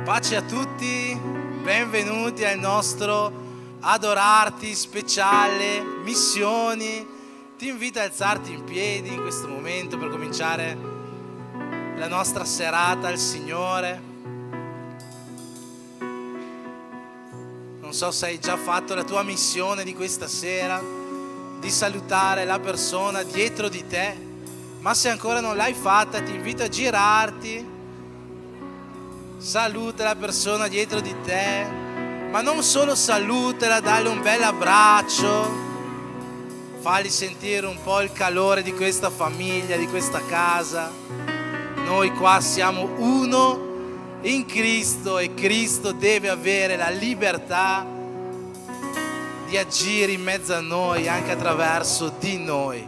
Pace a tutti, benvenuti al nostro Adorarti speciale, missioni. Ti invito a alzarti in piedi in questo momento per cominciare la nostra serata al Signore. Non so se hai già fatto la tua missione di questa sera, di salutare la persona dietro di te, ma se ancora non l'hai fatta ti invito a girarti. Saluta la persona dietro di te, ma non solo salutala, dai un bel abbraccio, fagli sentire un po' il calore di questa famiglia, di questa casa. Noi qua siamo uno in Cristo e Cristo deve avere la libertà di agire in mezzo a noi anche attraverso di noi.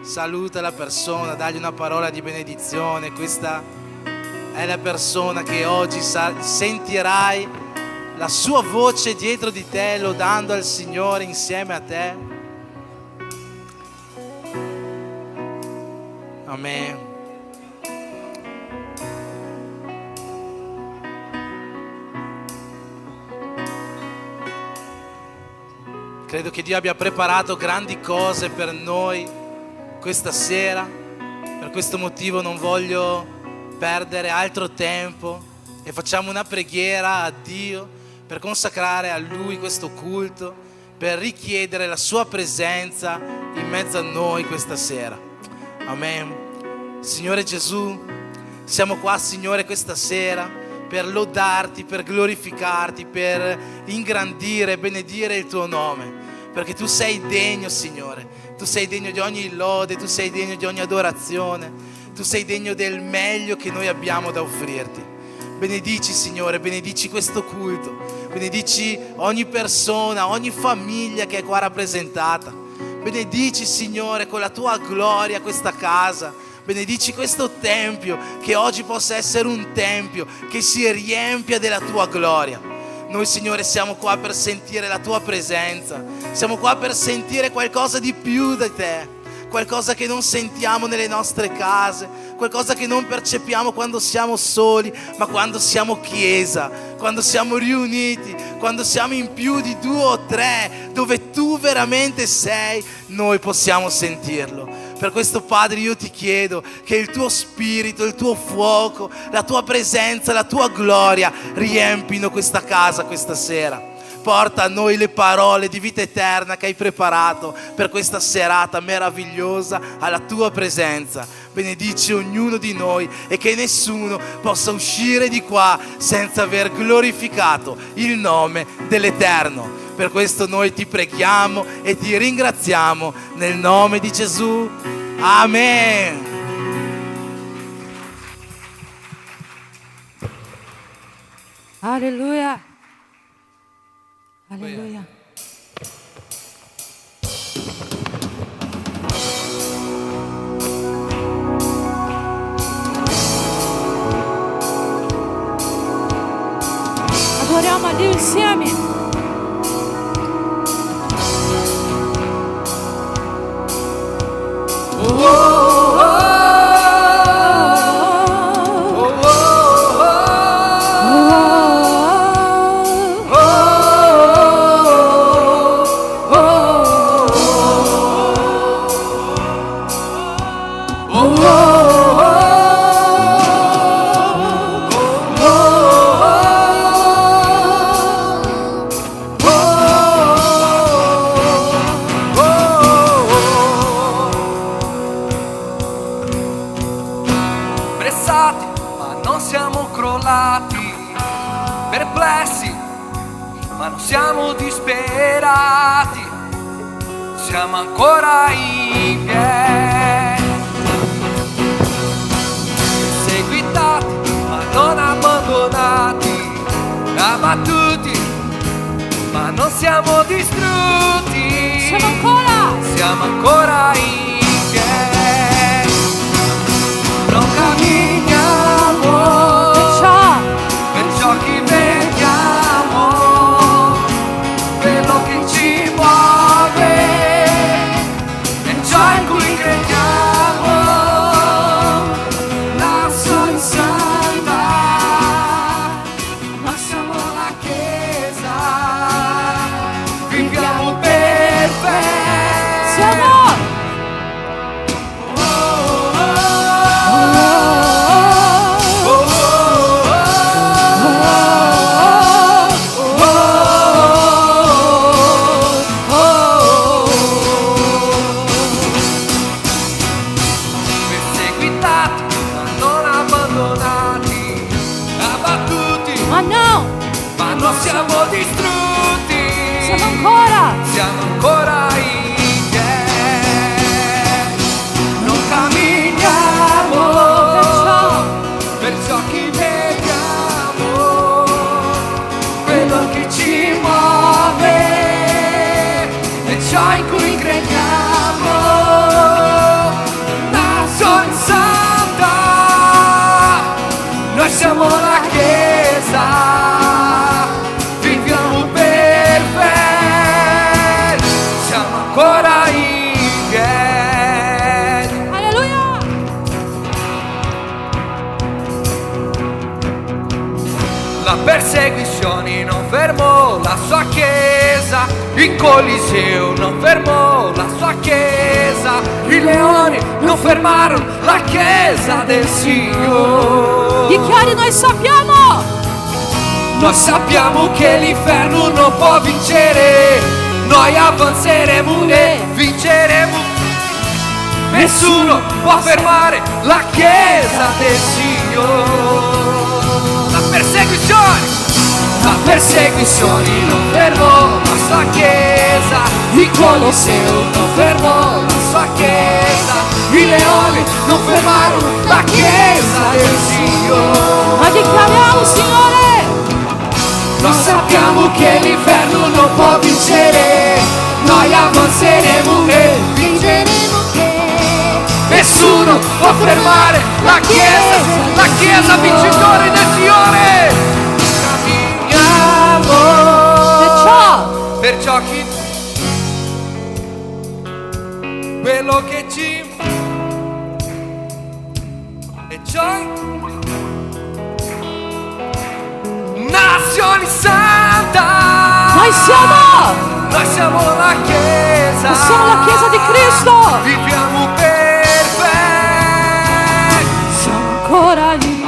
Saluta la persona, dagli una parola di benedizione. Questa è la persona che oggi sentirai la sua voce dietro di te, lodando al Signore insieme a te. Amen. Credo che Dio abbia preparato grandi cose per noi questa sera. Per questo motivo non voglio perdere altro tempo e facciamo una preghiera a Dio per consacrare a Lui questo culto, per richiedere la Sua presenza in mezzo a noi questa sera. Amen. Signore Gesù, siamo qua, Signore, questa sera per lodarti, per glorificarti, per ingrandire e benedire il Tuo nome, perché Tu sei degno, Signore. Tu sei degno di ogni lode, Tu sei degno di ogni adorazione. Tu sei degno del meglio che noi abbiamo da offrirti. Benedici, Signore, benedici questo culto, benedici ogni persona, ogni famiglia che è qua rappresentata. Benedici, Signore, con la Tua gloria questa casa. Benedici questo tempio, che oggi possa essere un tempio che si riempia della Tua gloria. Noi, Signore, siamo qua per sentire la Tua presenza, siamo qua per sentire qualcosa di più da Te, qualcosa che non sentiamo nelle nostre case, qualcosa che non percepiamo quando siamo soli, ma quando siamo chiesa, quando siamo riuniti, quando siamo in più di 2 o 3, dove Tu veramente sei, noi possiamo sentirlo. Per questo, Padre, io Ti chiedo che il Tuo Spirito, il Tuo fuoco, la Tua presenza, la Tua gloria riempino questa casa questa sera. Porta a noi le parole di vita eterna che hai preparato per questa serata meravigliosa alla Tua presenza. Benedici ognuno di noi e che nessuno possa uscire di qua senza aver glorificato il nome dell'Eterno. Per questo noi Ti preghiamo e Ti ringraziamo nel nome di Gesù. Amen. Alleluia. Alleluia. Adoriamo a Dio insieme. Siamo disperati, siamo ancora in piedi, perseguitati ma non abbandonati, abbattuti ma non siamo distrutti, siamo ancora in piedi, non camminiamo per ciò che vediamo, quello che ci muove è ciò in cui crediamo, la sua salva ciò in cui crediamo. Nazione santa, noi siamo la Chiesa, viviamo perfetti, siamo ancora in piedi. Alleluia. La persecuzione non fermò la sua Chiesa, il Coliseo non fermò la sua Chiesa, i leoni non fermarono la Chiesa del Signore. Dichiari, noi sappiamo Che l'inferno non può vincere, noi avanzeremo e vinceremo. Nessuno può fermare la Chiesa del Signore. La persecuzione non fermò la sua Chiesa, il Coliseo non fermò la sua Chiesa, i leoni non fermarono la Chiesa del Signore. ma dichiariamo, Signore, Noi sappiamo che l'inferno non può vincere, noi avanzeremo e vinceremo che nessuno può fermare la Chiesa vincitore del Signore. Camminiamo perciò chi quello che ci e ciò Nazione Santa, noi siamo la Chiesa, la Chiesa di Cristo, viviamo perfetti, siamo ancora lì.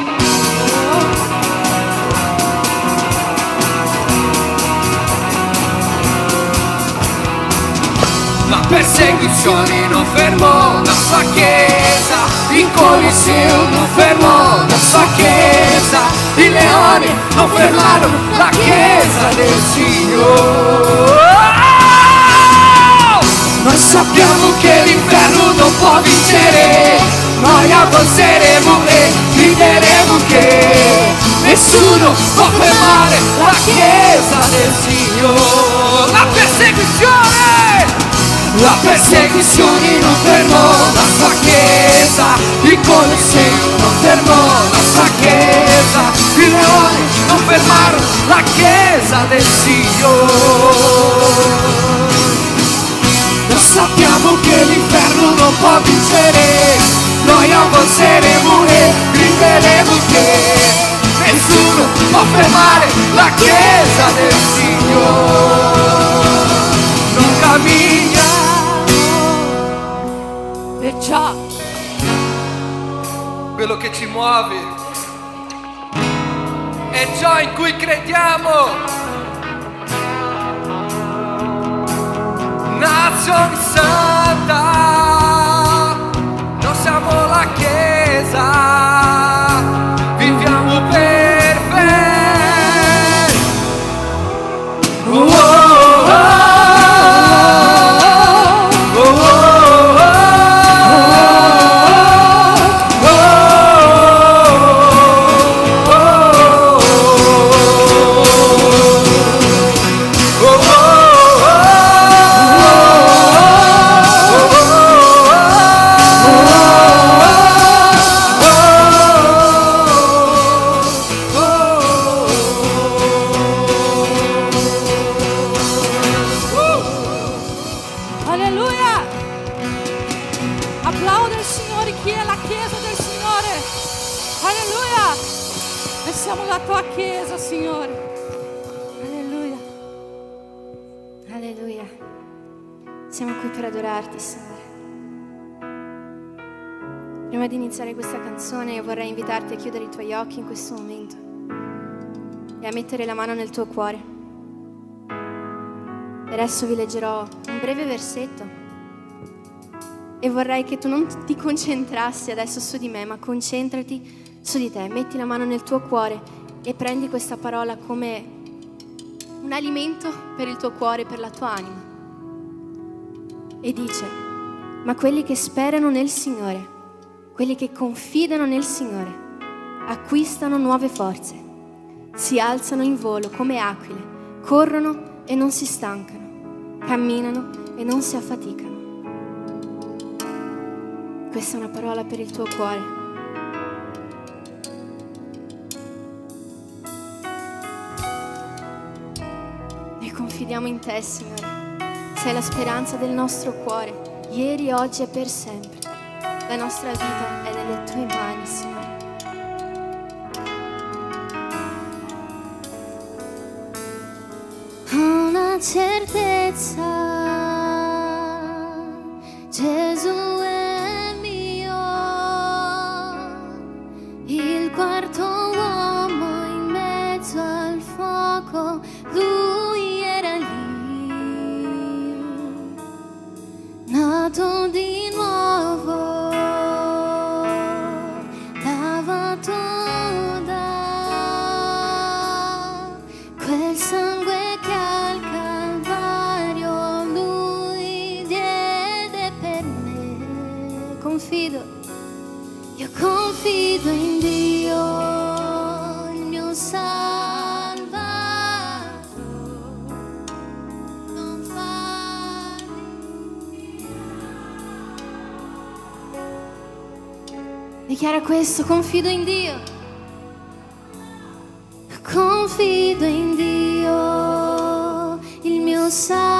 la persecuzione non fermò la sua Chiesa, il Coliseo non fermò la sua Chiesa, i leoni non fermarono la Chiesa del Signore. Noi sappiamo che l'inferno non può vincere, noi avanzeremo e grideremo che nessuno può fermare la Chiesa del Signore. La persecuzione non fermò la sua Chiesa, il Coliseo non fermò la sua Chiesa, i leoni non fermarono la Chiesa del Signore. Noi sappiamo che l'inferno non può vincere, noi avanzeremo e grideremo che nessuno può fermare la Chiesa del Signore. Non camminiamo Perciò quello che ci muove è ciò in cui crediamo. Nazione Santa, noi siamo la Chiesa, viviamo perfetti. Oh, oh, oh. siamo la tua Chiesa, Signore. Alleluia. Alleluia. Siamo qui per adorarti, Signore. Prima di iniziare questa canzone vorrei invitarti a chiudere i tuoi occhi in questo momento e a mettere la mano nel tuo cuore. Adesso vi leggerò un breve versetto e vorrei che tu non ti concentrassi adesso su di me, ma concentrati su di te. Metti la mano nel tuo cuore e prendi questa parola come un alimento per il tuo cuore, per la tua anima. E dice: ma quelli che sperano nel Signore, quelli che confidano nel Signore, acquistano nuove forze, si alzano in volo come aquile, corrono e non si stancano, camminano e non si affaticano. Questa è una parola per il tuo cuore. Noi confidiamo in te, Signore. Sei la speranza del nostro cuore, ieri, oggi e per sempre. La nostra vita è nelle tue mani, Signore. Ho una certezza, Gesù è mio, il quarto uomo in mezzo al fuoco, lui era lì, nato di nuovo, lavato da quel sangue che al Calvario lui diede per me. Io confido in Dio, il mio Salvatore, non fallirà. Dichiara questo: confido in Dio, confido in Dio, il mio Salvatore,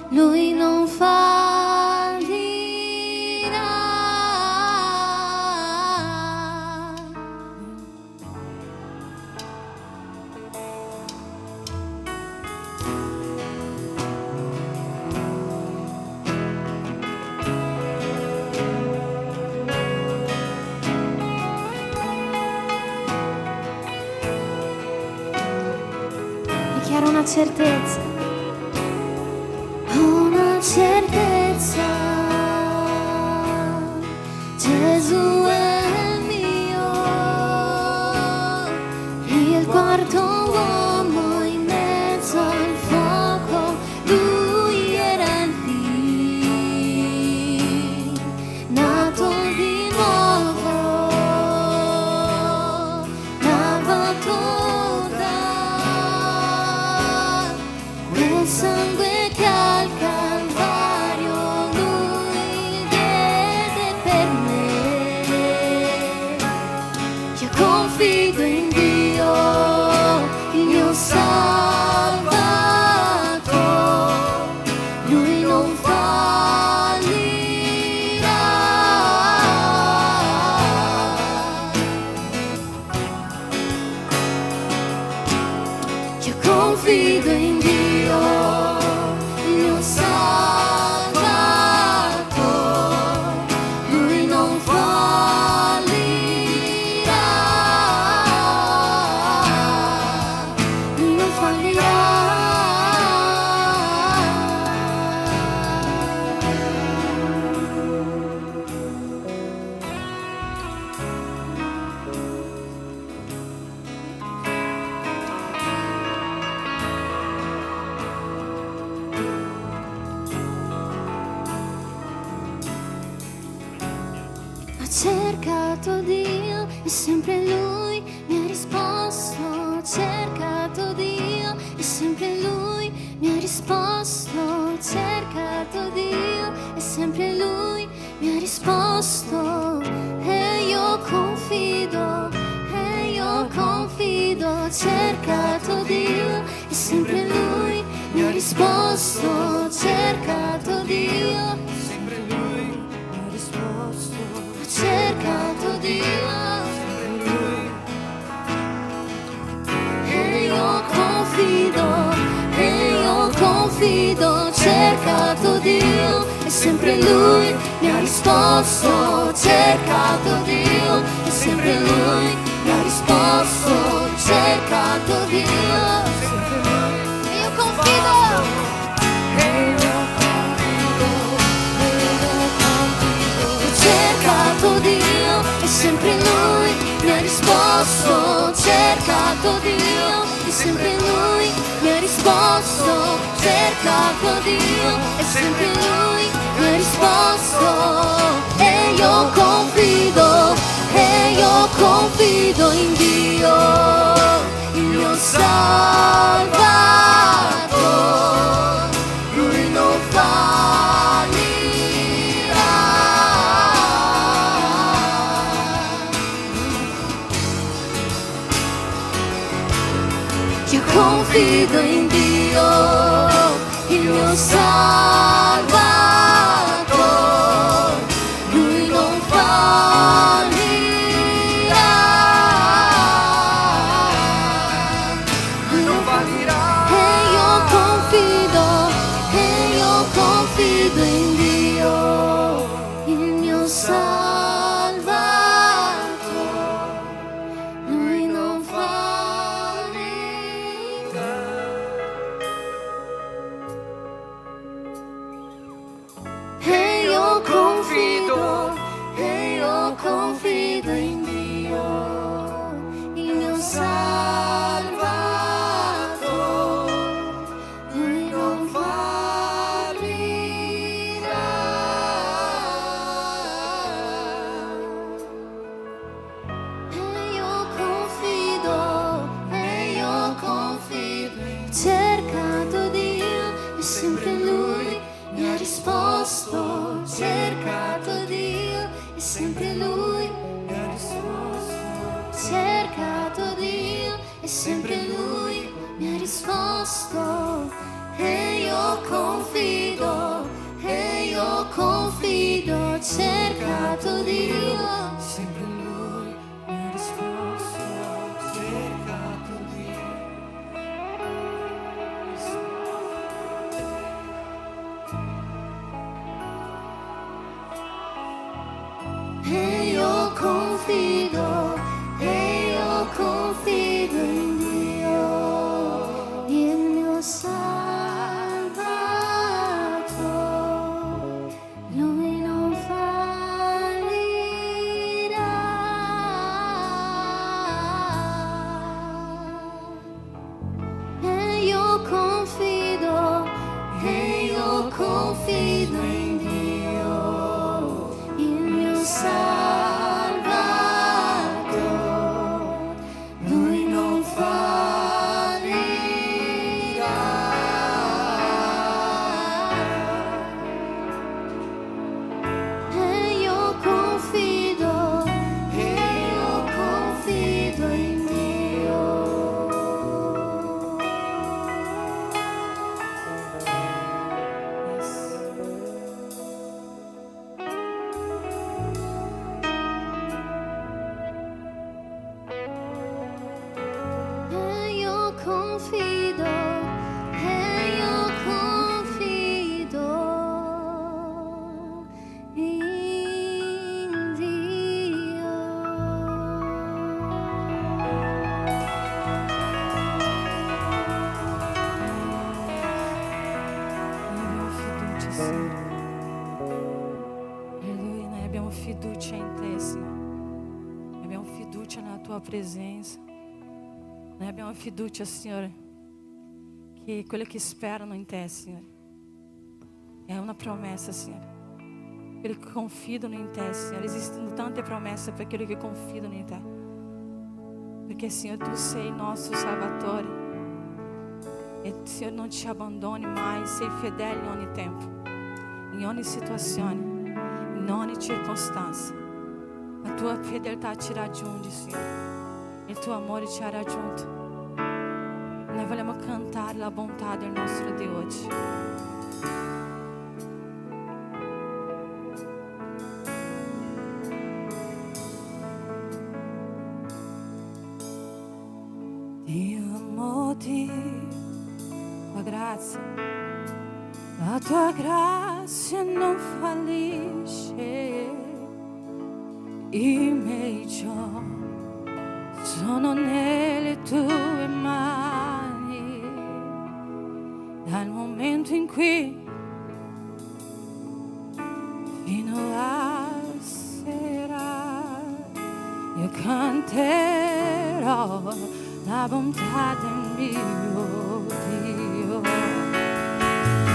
lui non fallirà. Dichiara una certezza, una certezza, Gesù è mio, il quarto uomo in mezzo al fuoco, lui era lì, nato di nuovo, lavato quel sangue che al Calvario lui diede per me. Io confido in Dio, il mio Salvatore, lui non fallirà. Io confido in Dio, il mio Salvatore, lui non fallirà, lui non fallirà. Ho cercato Dio e sempre Lui mi ha risposto. Ho cercato Dio e sempre Lui mi ha risposto. Ho cercato Dio e sempre Lui mi ha risposto. E io confido, e io confido. Ho cercato Dio e sempre Lui mi ha risposto. Ho cercato Dio, sempre Lui mi ha risposto. Ho cercato Dio, e io confido, e io confido. Ho cercato Dio e sempre Lui mi ha risposto. Ho cercato Dio e sempre Lui mi ha risposto. Ho cercato Dio, sempre Lui. E io confido. Ho cercato Dio e sempre Lui mi ha risposto. Ho cercato Dio e sempre Lui mi ha risposto. Ho cercato Dio e sempre Lui mi ha risposto. E io confido, e io confido in Dio, il mio Salvatore. confido in Dio, il mio Salvatore, Lui non fallirà. E io confido in Dio, il mio Salvatore, Lui non fallirà. E io confido, ho cercato Dio e sempre Lui mi ha risposto. Ho cercato Dio e sempre Lui mi ha risposto. Ho cercato Dio e sempre Lui mi ha risposto. E io confido, ho cercato Dio, sempre Lui mi ha risposto. Ho cercato Dio. E io confido in Dio, il mio Salvatore, Lui non fallirà. E io confido in Dio, il mio Salvatore, Lui non fallirà. E io confido in Dio. E io confido in Dio. Alleluia, noi abbiamo fiducia in te, Signore. Noi abbiamo fiducia nella tua presenza. Noi abbiamo fiducia, Signore, che quelli che sperano in te, Signore, è una promessa, Signore. Quelli che confidano in te, Signore, esistono tante promesse per quelli che confidano in te. Perché, Signore, tu sei il nostro Salvatore. E, Signore, non ci abbandoni mai, sei fedele in ogni tempo, in ogni situazione, in ogni circostanza. La tua fedeltà ci raggiunge, Signore. Il tuo amore ci ha raggiunto. Noi vogliamo cantare la bontà del nostro Dio oggi. Dio amo Dio, tua grazia, la tua grazia non fallisce. I miei giorni sono nelle tue mani, dal momento in cui fino alla sera io canterò la bontà del mio Dio.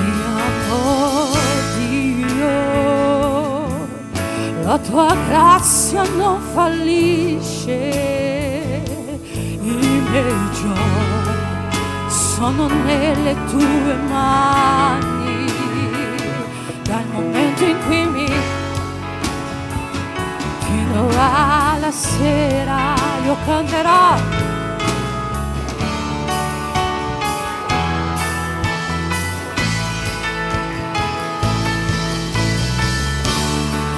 Io amo Dio, la tua grazia non fallisce. I miei giorni sono nelle tue mani, dal momento in cui fino alla sera io canterò.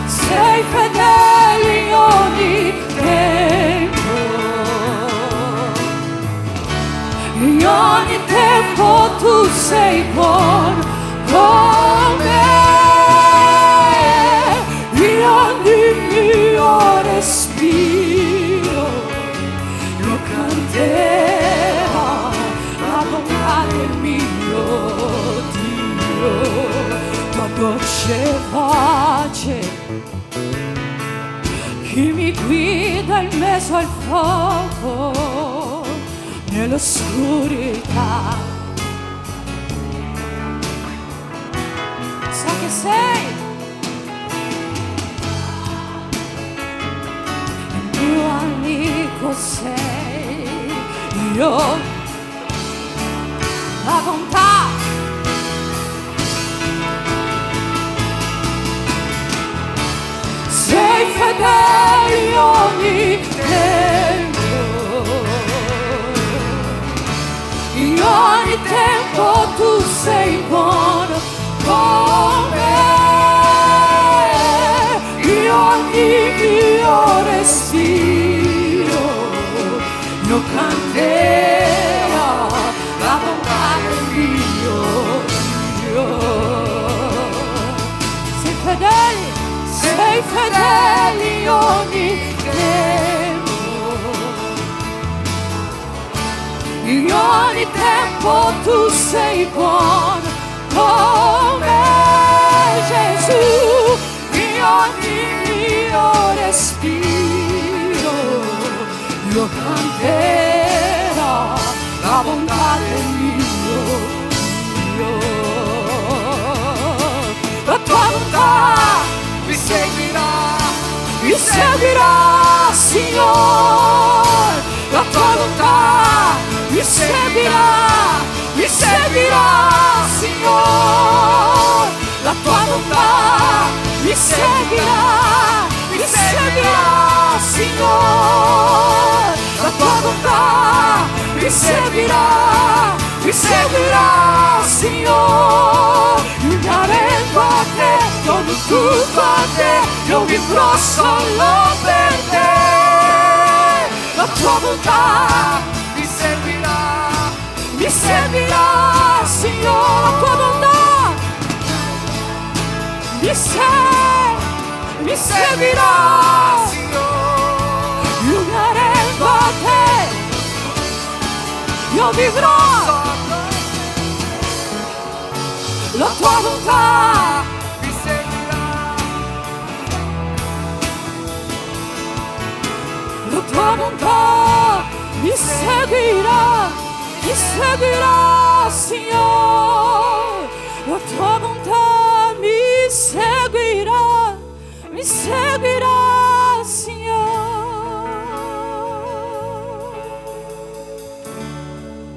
Sei fedele in ogni tempo, in ogni tempo tu sei buono come voce pace, chi mi guida in mezzo al fuoco, nell'oscurità. So che sei il mio amico, sei io, la bontà. Sei fedele ogni tempo, in ogni tempo tu sei buono con me, in ogni mio respiro io canterò la bontà del mio Dio. Sei fedele, sei fedele ogni tempo, in ogni tempo tu sei buono con me, Gesù, in ogni mio respiro io canterò la bontà del mio Dio. La tua bontà mi seguirà, Signore, la tua bontà mi seguirà, Signore, la tua bontà mi seguirà, Signore, la tua bontà mi seguirà, Signore, io mi arrendo a te, dono tutto a te, io vivrò solo per te. La tua bontà mi seguirà, Signore, la tua bontà mi seguirà, Signore, io mi arrendo a te, io vivrò. La tua bontà mi seguirà, la tua bontà mi seguirà, Signore, la tua bontà mi seguirà, Signore.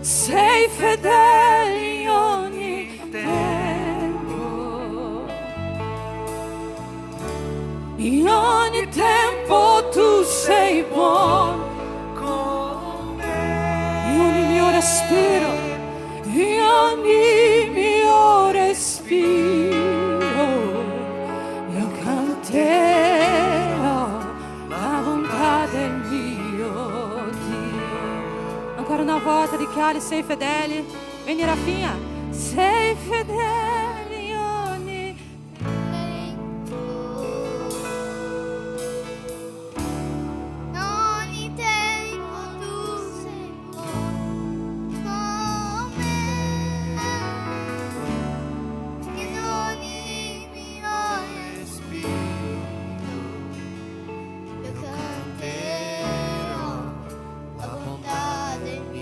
Sei fedele in ogni tempo, in ogni tempo tu sei buono con me, in ogni mio respiro, in ogni mio respiro io canterò la bontà del mio Dio. Ancora una volta dichiari: sei fedele. Vieni Rafinha, sei fedele in ogni ogni tempo tu sei buono con me, in ogni mio respiro io canterò la bontà del mio Dio.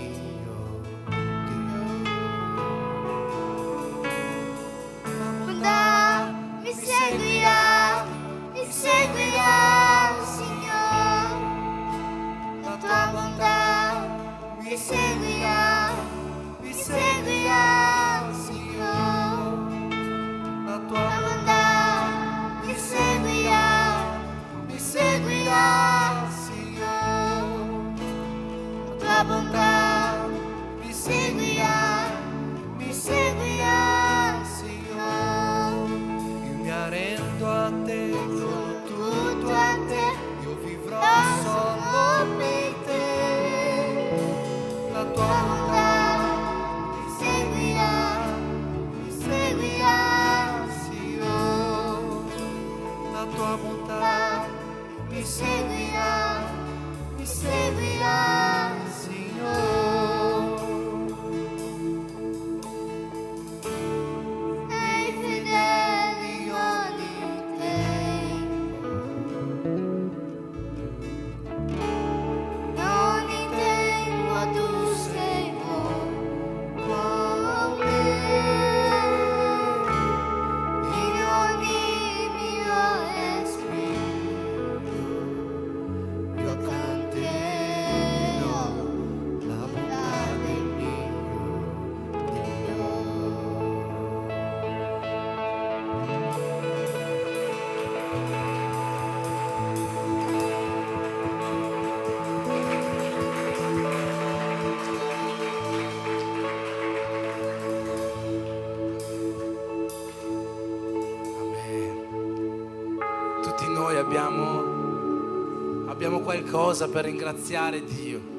noi abbiamo qualcosa per ringraziare Dio.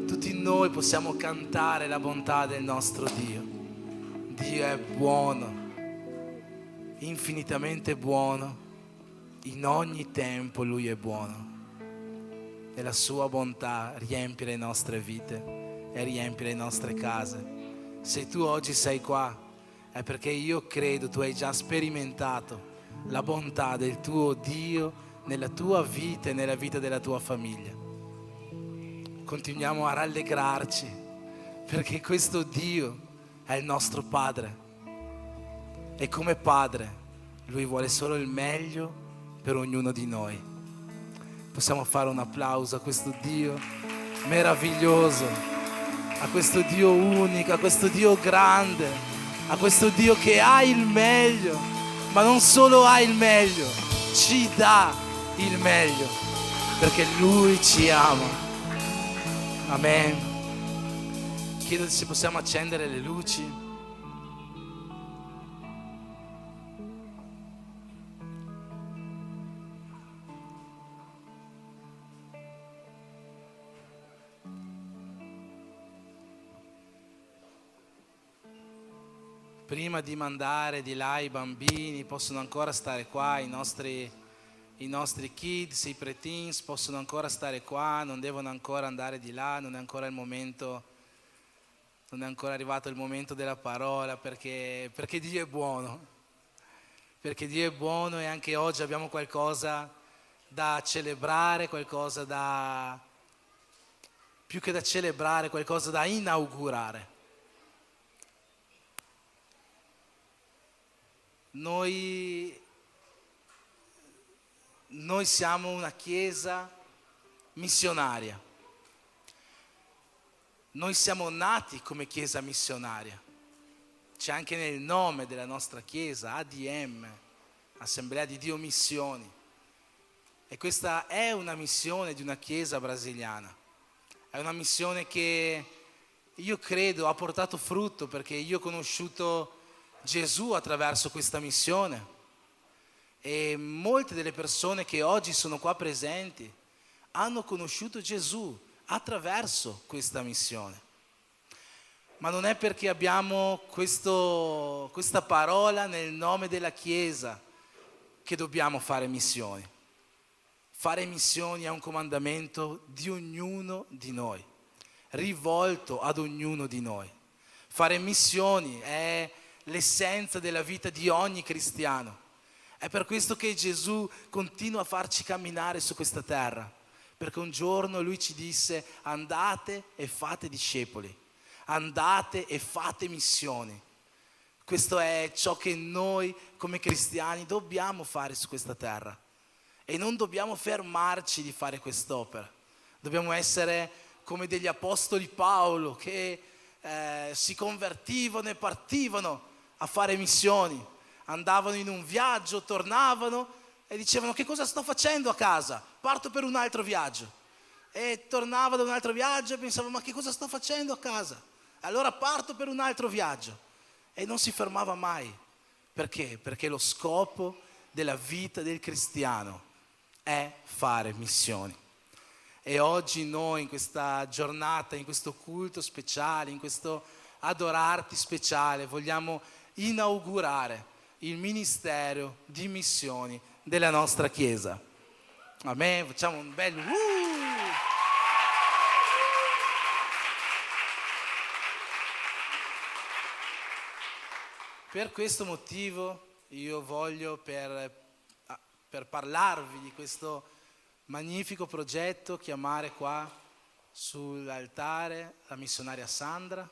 Tutti noi possiamo cantare la bontà del nostro Dio. Dio è buono, infinitamente buono, in ogni tempo Lui è buono. E la sua bontà riempie le nostre vite e riempie le nostre case. Se tu oggi sei qua, è perché io credo tu hai già sperimentato la bontà del tuo Dio nella tua vita e nella vita della tua famiglia. Continuiamo a rallegrarci perché questo Dio è il nostro Padre e come Padre Lui vuole solo il meglio per ognuno di noi. Possiamo fare un applauso a questo Dio meraviglioso, a questo Dio unico, a questo Dio grande, a questo Dio che ha il meglio, ma non solo ha il meglio, ci dà il meglio, perché Lui ci ama. Amen. Chiedo se possiamo accendere le luci. Prima di mandare di là i bambini, possono ancora stare qua, i nostri kids, i preteens possono ancora stare qua, non devono ancora andare di là, non è ancora il momento, non è ancora arrivato il momento della parola, perché Dio è buono. Perché Dio è buono e anche oggi abbiamo qualcosa da celebrare, qualcosa da, più che da celebrare, qualcosa da inaugurare. Noi siamo una chiesa missionaria. Noi siamo nati come chiesa missionaria. C'è anche nel nome della nostra chiesa, ADM, Assemblea di Dio Missioni. E questa è una missione di una chiesa brasiliana. È una missione che io credo ha portato frutto, perché io ho conosciuto Gesù attraverso questa missione e molte delle persone che oggi sono qua presenti hanno conosciuto Gesù attraverso questa missione. Ma non è perché abbiamo questa parola nel nome della Chiesa che dobbiamo fare missioni. Fare missioni è un comandamento di ognuno di noi, rivolto ad ognuno di noi. Fare missioni è l'essenza della vita di ogni cristiano. È per questo che Gesù continua a farci camminare su questa terra, perché un giorno Lui ci disse: andate e fate discepoli, andate e fate missioni. Questo è ciò che noi come cristiani dobbiamo fare su questa terra e non dobbiamo fermarci di fare quest'opera. Dobbiamo essere come degli apostoli Paolo che si convertivano e partivano a fare missioni, andavano in un viaggio, tornavano e dicevano: che cosa sto facendo a casa? Parto per un altro viaggio. E tornava da un altro viaggio e pensava: ma che cosa sto facendo a casa? Allora parto per un altro viaggio. E non si fermava mai. Perché? Perché lo scopo della vita del cristiano è fare missioni. E oggi noi in questa giornata, in questo culto speciale, in questo adorarti speciale, vogliamo inaugurare il ministero di missioni della nostra Chiesa. Amen. Facciamo un bel Per questo motivo io voglio per parlarvi di questo magnifico progetto chiamare qua sull'altare la missionaria Sandra.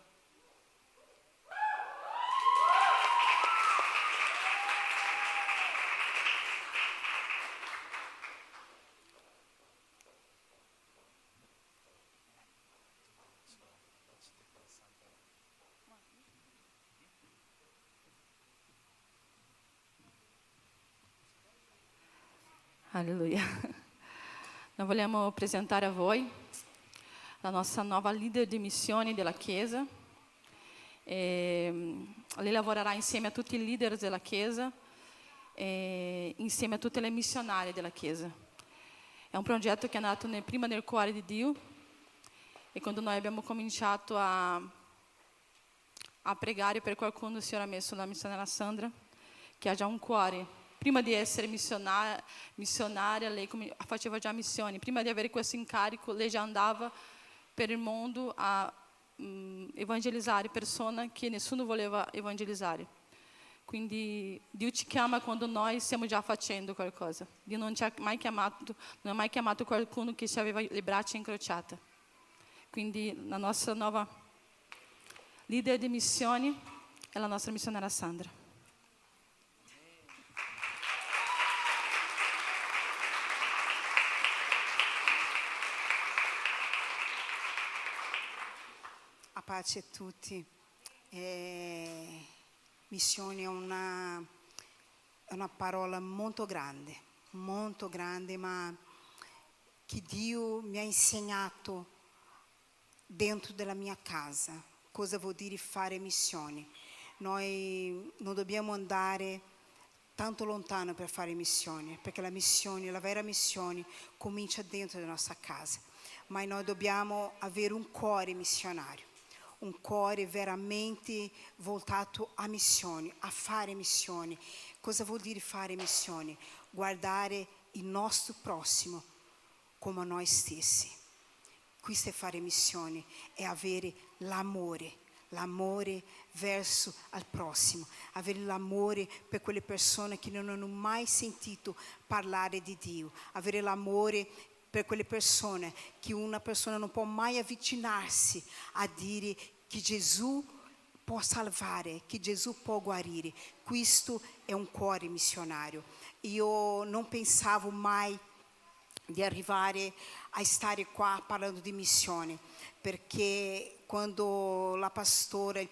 Alleluia. Noi vogliamo presentare a voi la nostra nuova leader di missioni della Chiesa. Lei lavorerà insieme a tutti i leader della Chiesa insieme a tutte le missionarie della Chiesa. È un progetto che è nato prima nel cuore di Dio, e quando noi abbiamo cominciato a pregare per qualcuno, il Signore ha messo la missionaria Sandra, che ha già un cuore. Prima di essere missionaria, lei faceva già missioni. Prima di avere questo incarico, lei già andava per il mondo a evangelizzare persone che nessuno voleva evangelizzare. Quindi Dio ci chiama quando noi stiamo già facendo qualcosa. Dio non ha mai chiamato qualcuno che ci aveva le braccia incrociate. Quindi la nostra nuova leader di missioni è la nostra missionaria Sandra. A pace a tutti. Missione è una parola molto grande, ma che Dio mi ha insegnato dentro della mia casa. Cosa vuol dire fare missioni? Noi non dobbiamo andare tanto lontano per fare missioni, perché la vera missione comincia dentro della nostra casa. Ma noi dobbiamo avere un cuore missionario, un cuore veramente voltato a missioni, a fare missioni. Cosa vuol dire fare missioni? Guardare il nostro prossimo come noi stessi. Questo è fare missioni, è avere l'amore verso al prossimo, avere l'amore per quelle persone che non hanno mai sentito parlare di Dio, avere l'amore per quelle persone che una persona non può mai avvicinarsi a dire che Gesù può salvare, che Gesù può guarire. Questo è un cuore missionario. Io non pensavo mai di arrivare a stare qua parlando di missione, perché quando il pastore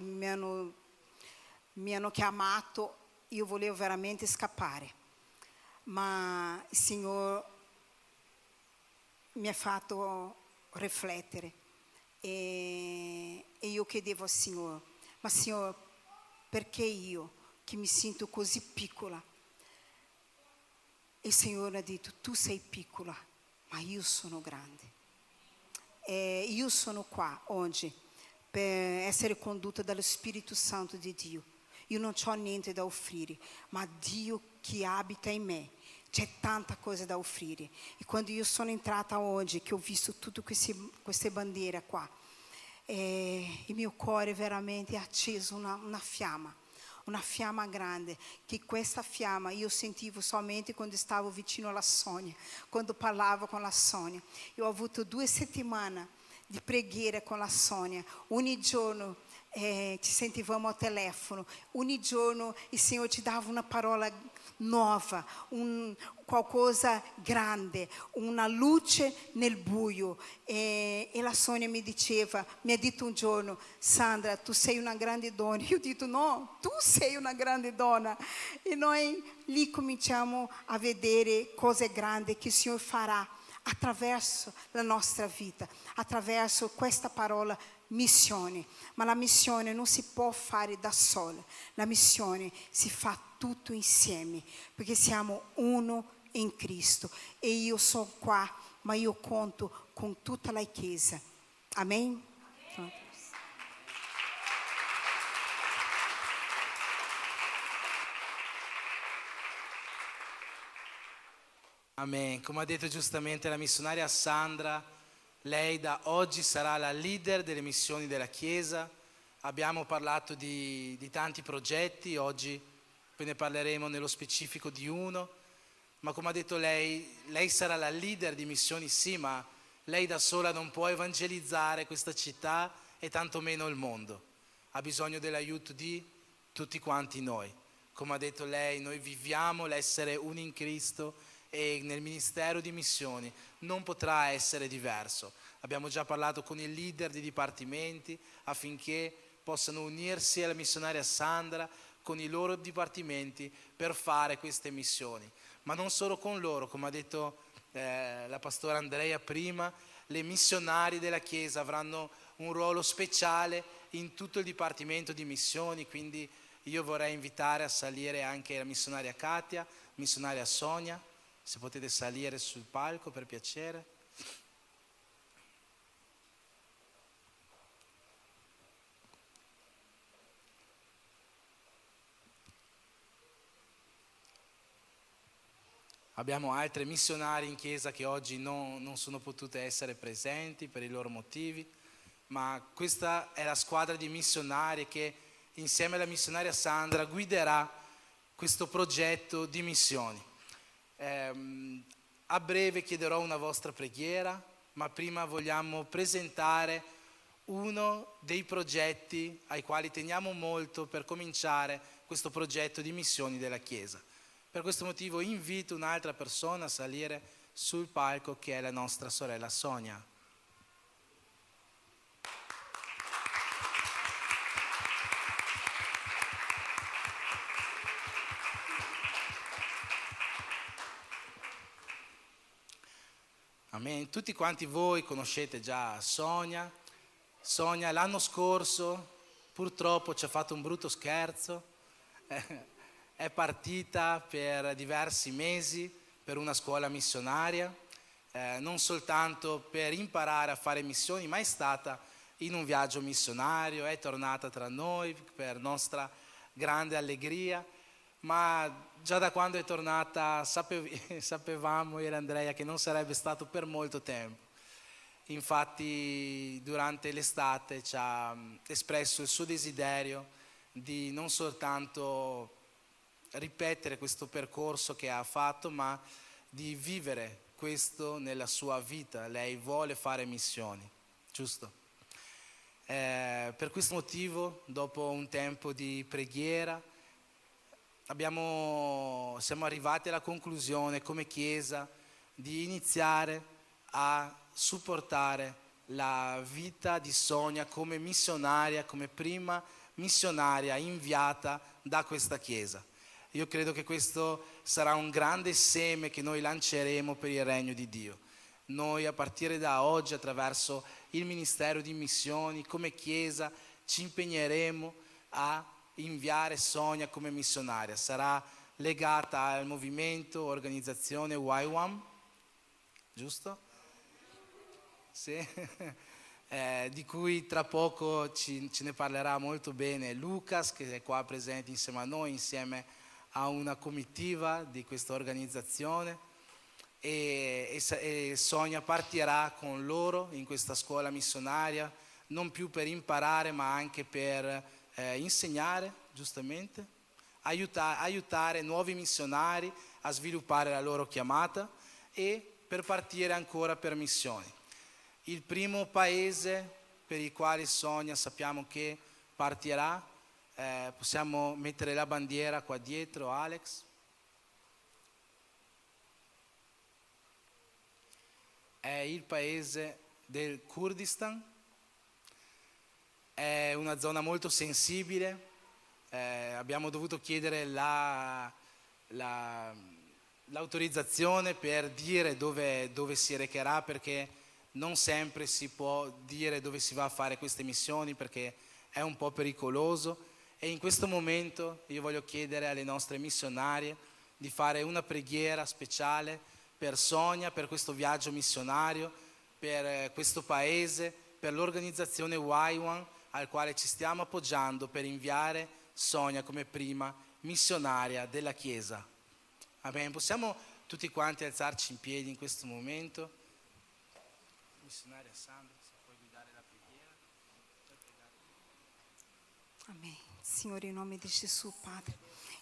mi hanno chiamato, io volevo veramente scappare, ma il Signore mi ha fatto riflettere e io chiedevo al Signore: ma Signore, perché io che mi sento così piccola? E il Signore ha detto: tu sei piccola, ma io sono grande. E io sono qua oggi per essere condotta dallo Spirito Santo di Dio. Io non ho niente da offrire, ma Dio che abita in me, c'è tanta cosa da offrire. E quando io sono entrata oggi, che ho visto tutte queste bandiere qua, il mio cuore veramente ha acceso una fiamma grande, che questa fiamma io sentivo solamente quando stavo vicino alla Sonia, quando parlavo con la Sonia. Io ho avuto 2 settimane di preghiera con la Sonia, ogni giorno ci sentivamo al telefono, ogni giorno il Signore ci dava una parola nuova, qualcosa grande, una luce nel buio. E la Sonia mi ha detto un giorno: Sandra, tu sei una grande donna. Io ho detto: no, tu sei una grande donna. E noi lì cominciamo a vedere cose grandi che il Signore farà attraverso la nostra vita, attraverso questa parola missione. Ma la missione non si può fare da sola, la missione si fa tutto insieme, perché siamo uno in Cristo. E io sono qua, ma io conto con tutta la Chiesa. Amen? Amen. Come ha detto giustamente la missionaria Sandra, lei da oggi sarà la leader delle missioni della Chiesa. Abbiamo parlato di tanti progetti, oggi poi ne parleremo nello specifico di uno, ma come ha detto lei sarà la leader di missioni, sì, ma lei da sola non può evangelizzare questa città e tantomeno il mondo. Ha bisogno dell'aiuto di tutti quanti noi. Come ha detto lei, noi viviamo l'essere uno in Cristo, e nel ministero di missioni non potrà essere diverso. Abbiamo già parlato con i leader di dipartimenti affinché possano unirsi alla missionaria Sandra con i loro dipartimenti per fare queste missioni. Ma non solo con loro, come ha detto la pastora Andrea prima, le missionarie della Chiesa avranno un ruolo speciale in tutto il dipartimento di missioni, quindi io vorrei invitare a salire anche la missionaria Katia, missionaria Sonia, se potete salire sul palco per piacere. Abbiamo altre missionari in chiesa che oggi non sono potute essere presenti per i loro motivi, ma questa è la squadra di missionari che insieme alla missionaria Sandra guiderà questo progetto di missioni. A breve chiederò una vostra preghiera, ma prima vogliamo presentare uno dei progetti ai quali teniamo molto per cominciare questo progetto di missioni della Chiesa. Per questo motivo invito un'altra persona a salire sul palco, che è la nostra sorella Sonia. Amen. Tutti quanti voi conoscete già Sonia. Sonia l'anno scorso purtroppo ci ha fatto un brutto scherzo. È partita per diversi mesi per una scuola missionaria, non soltanto per imparare a fare missioni, ma è stata in un viaggio missionario, è tornata tra noi per nostra grande allegria, ma già da quando è tornata sapevamo io e Andrea che non sarebbe stato per molto tempo. Infatti durante l'estate ci ha espresso il suo desiderio di non soltanto ripetere questo percorso che ha fatto, ma di vivere questo nella sua vita. Lei vuole fare missioni, giusto? Per questo motivo, dopo un tempo di preghiera, siamo arrivati alla conclusione come Chiesa di iniziare a supportare la vita di Sonia come missionaria, come prima missionaria inviata da questa Chiesa. Io credo che questo sarà un grande seme che noi lanceremo per il regno di Dio. Noi a partire da oggi, attraverso il Ministero di Missioni, come Chiesa, ci impegneremo a inviare Sonia come missionaria. Sarà legata al movimento, organizzazione YWAM, giusto? Sì. Di cui tra poco ce ne parlerà molto bene Lucas, che è qua presente insieme a noi, insieme a una comitiva di questa organizzazione, e Sonia partirà con loro in questa scuola missionaria, non più per imparare ma anche per insegnare, giustamente, aiutare nuovi missionari a sviluppare la loro chiamata e per partire ancora per missioni. Il primo paese per il quale Sonia sappiamo che partirà, possiamo mettere la bandiera qua dietro, Alex. È il paese del Kurdistan. È una zona molto sensibile. Abbiamo dovuto chiedere l'autorizzazione per dire dove si recherà, perché non sempre si può dire dove si va a fare queste missioni, perché è un po' pericoloso. E in questo momento io voglio chiedere alle nostre missionarie di fare una preghiera speciale per Sonia, per questo viaggio missionario, per questo paese, per l'organizzazione YWAM al quale ci stiamo appoggiando per inviare Sonia come prima missionaria della Chiesa. Amen. Possiamo tutti quanti alzarci in piedi in questo momento? Missionaria Sandra, se puoi guidare la preghiera. Amém. Senhor, em nome de Jesus, Padre.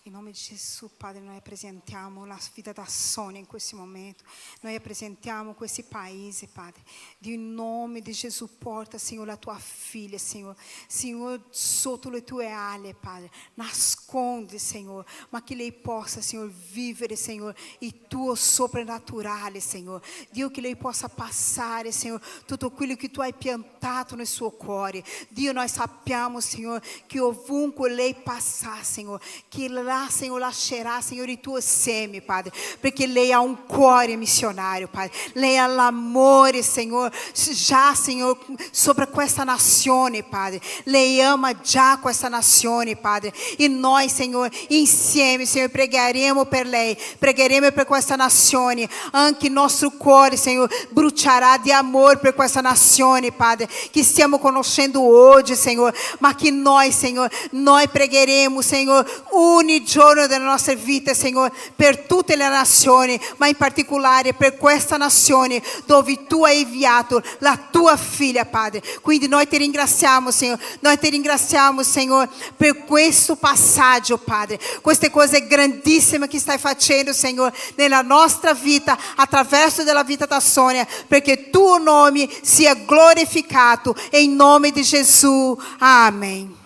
Em nome de Jesus, Padre, noi apresentiamo la vita da Sônia in questo momento. Noi apresentiamo questi paesi, Padre. Di nome di Gesù, porta, Signore, la tua figlia, Signore. Signore, sotto le tue ali, Padre. Nasconde, Signore, ma che lei possa, Signore, vivere, Signore, il tuo soprannaturale, Signore. Dio, che lei possa passare, Signore, tutto quello che tu hai piantato nel suo cuore. Dio, noi sappiamo, Signore, che ovunque lei passar, Signore, che la lá, Senhor, lascerà, Senhor, il tuo seme, Padre, perché lei ha un cuore missionario, Padre. Lei ha l'amore, Senhor, già, Senhor, sopra questa nazione, Padre. Lei ama già questa nazione, Padre. E noi, Senhor, insieme, Senhor, pregheremo per lei, pregheremo per questa nazione. Anche il nostro cuore, Senhor, brucerà di amor per questa nazione, Padre, che stiamo conoscendo oggi, Senhor. Ma che noi, Senhor, noi pregheremo, Senhor, ogni giorno della nostra vita, Senhor, per tutte le nazioni, ma in particolare per questa nazione dove tu hai inviato la tua figlia, Padre. Quindi noi ti ringraziamo, Senhor, noi ti ringraziamo, Senhor, per questo passaggio, Padre, queste cose grandissime che stai facendo, Senhor, nella nostra vita, attraverso della vita da Sônia, perché il tuo nome sia glorificato, in nome di Gesù, amen.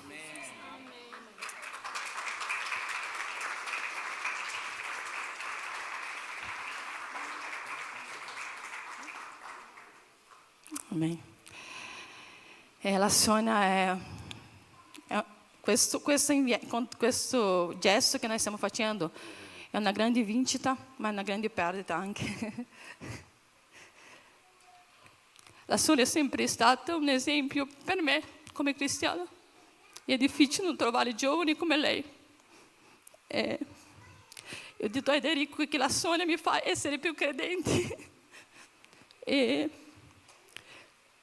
Amém. La Sônia questo gesto che noi stiamo facendo è una grande vincita, ma una grande perdita anche. La Sônia è sempre stata un esempio per me come cristiana. E è difficile non trovare giovani come lei. Io ho detto a Ederico che la Sônia mi fa essere più credente. E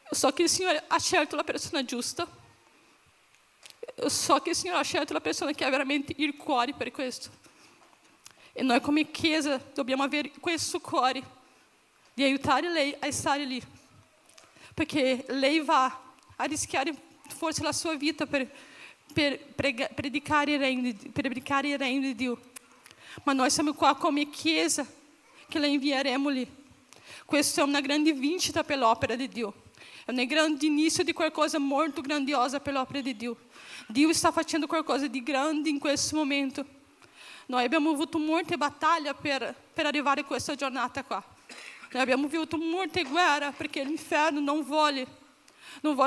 io so che il Signore ha scelto la persona giusta. Io so che il Signore ha scelto la persona che ha veramente il cuore per questo. E noi come Chiesa dobbiamo avere questo cuore di aiutare lei a stare lì. Perché lei va a rischiare forse la sua vita per predicare il regno di Dio. Ma noi siamo qua come Chiesa che la invieremo lì. Questa è una grande vincita per l'opera di Dio. È un grande inizio di qualcosa molto grandiosa per l'opera di Dio. Dio sta facendo qualcosa di grande in questo momento. Noi abbiamo avuto molte battaglie per arrivare a questa giornata qua. Noi abbiamo avuto molte guerre perché l'inferno non vuole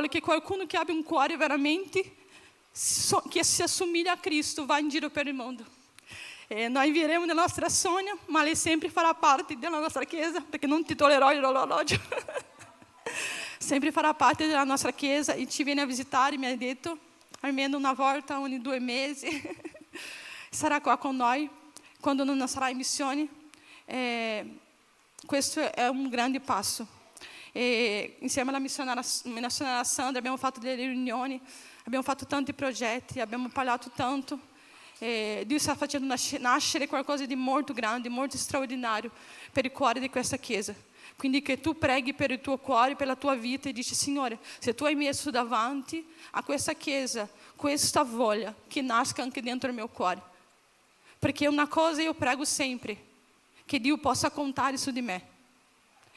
che qualcuno che abbia un cuore veramente che si assomiglia a Cristo vá in giro per il mondo. E noi invieremo nella nostra Sônia, ma lei sempre farà parte della nostra Chiesa, perché non ti toglierò l'orologio. Sempre farà parte della nostra Chiesa e ci viene a visitare, mi ha detto, almeno una volta ogni 2 mesi. Sarà qua con noi quando non sarà in missione. Questo è un grande passo. E insieme alla missionaria Sandra abbiamo fatto delle riunioni, abbiamo fatto tanti progetti, abbiamo parlato tanto. Dio sta facendo nascere qualcosa di molto grande, molto straordinario per il cuore di questa Chiesa. Quindi che tu preghi per il tuo cuore, per la tua vita e dici: Signore, se tu hai messo davanti a questa Chiesa questa voglia, che nasca anche dentro il mio cuore. Perché una cosa io prego sempre, che Dio possa contare su di me.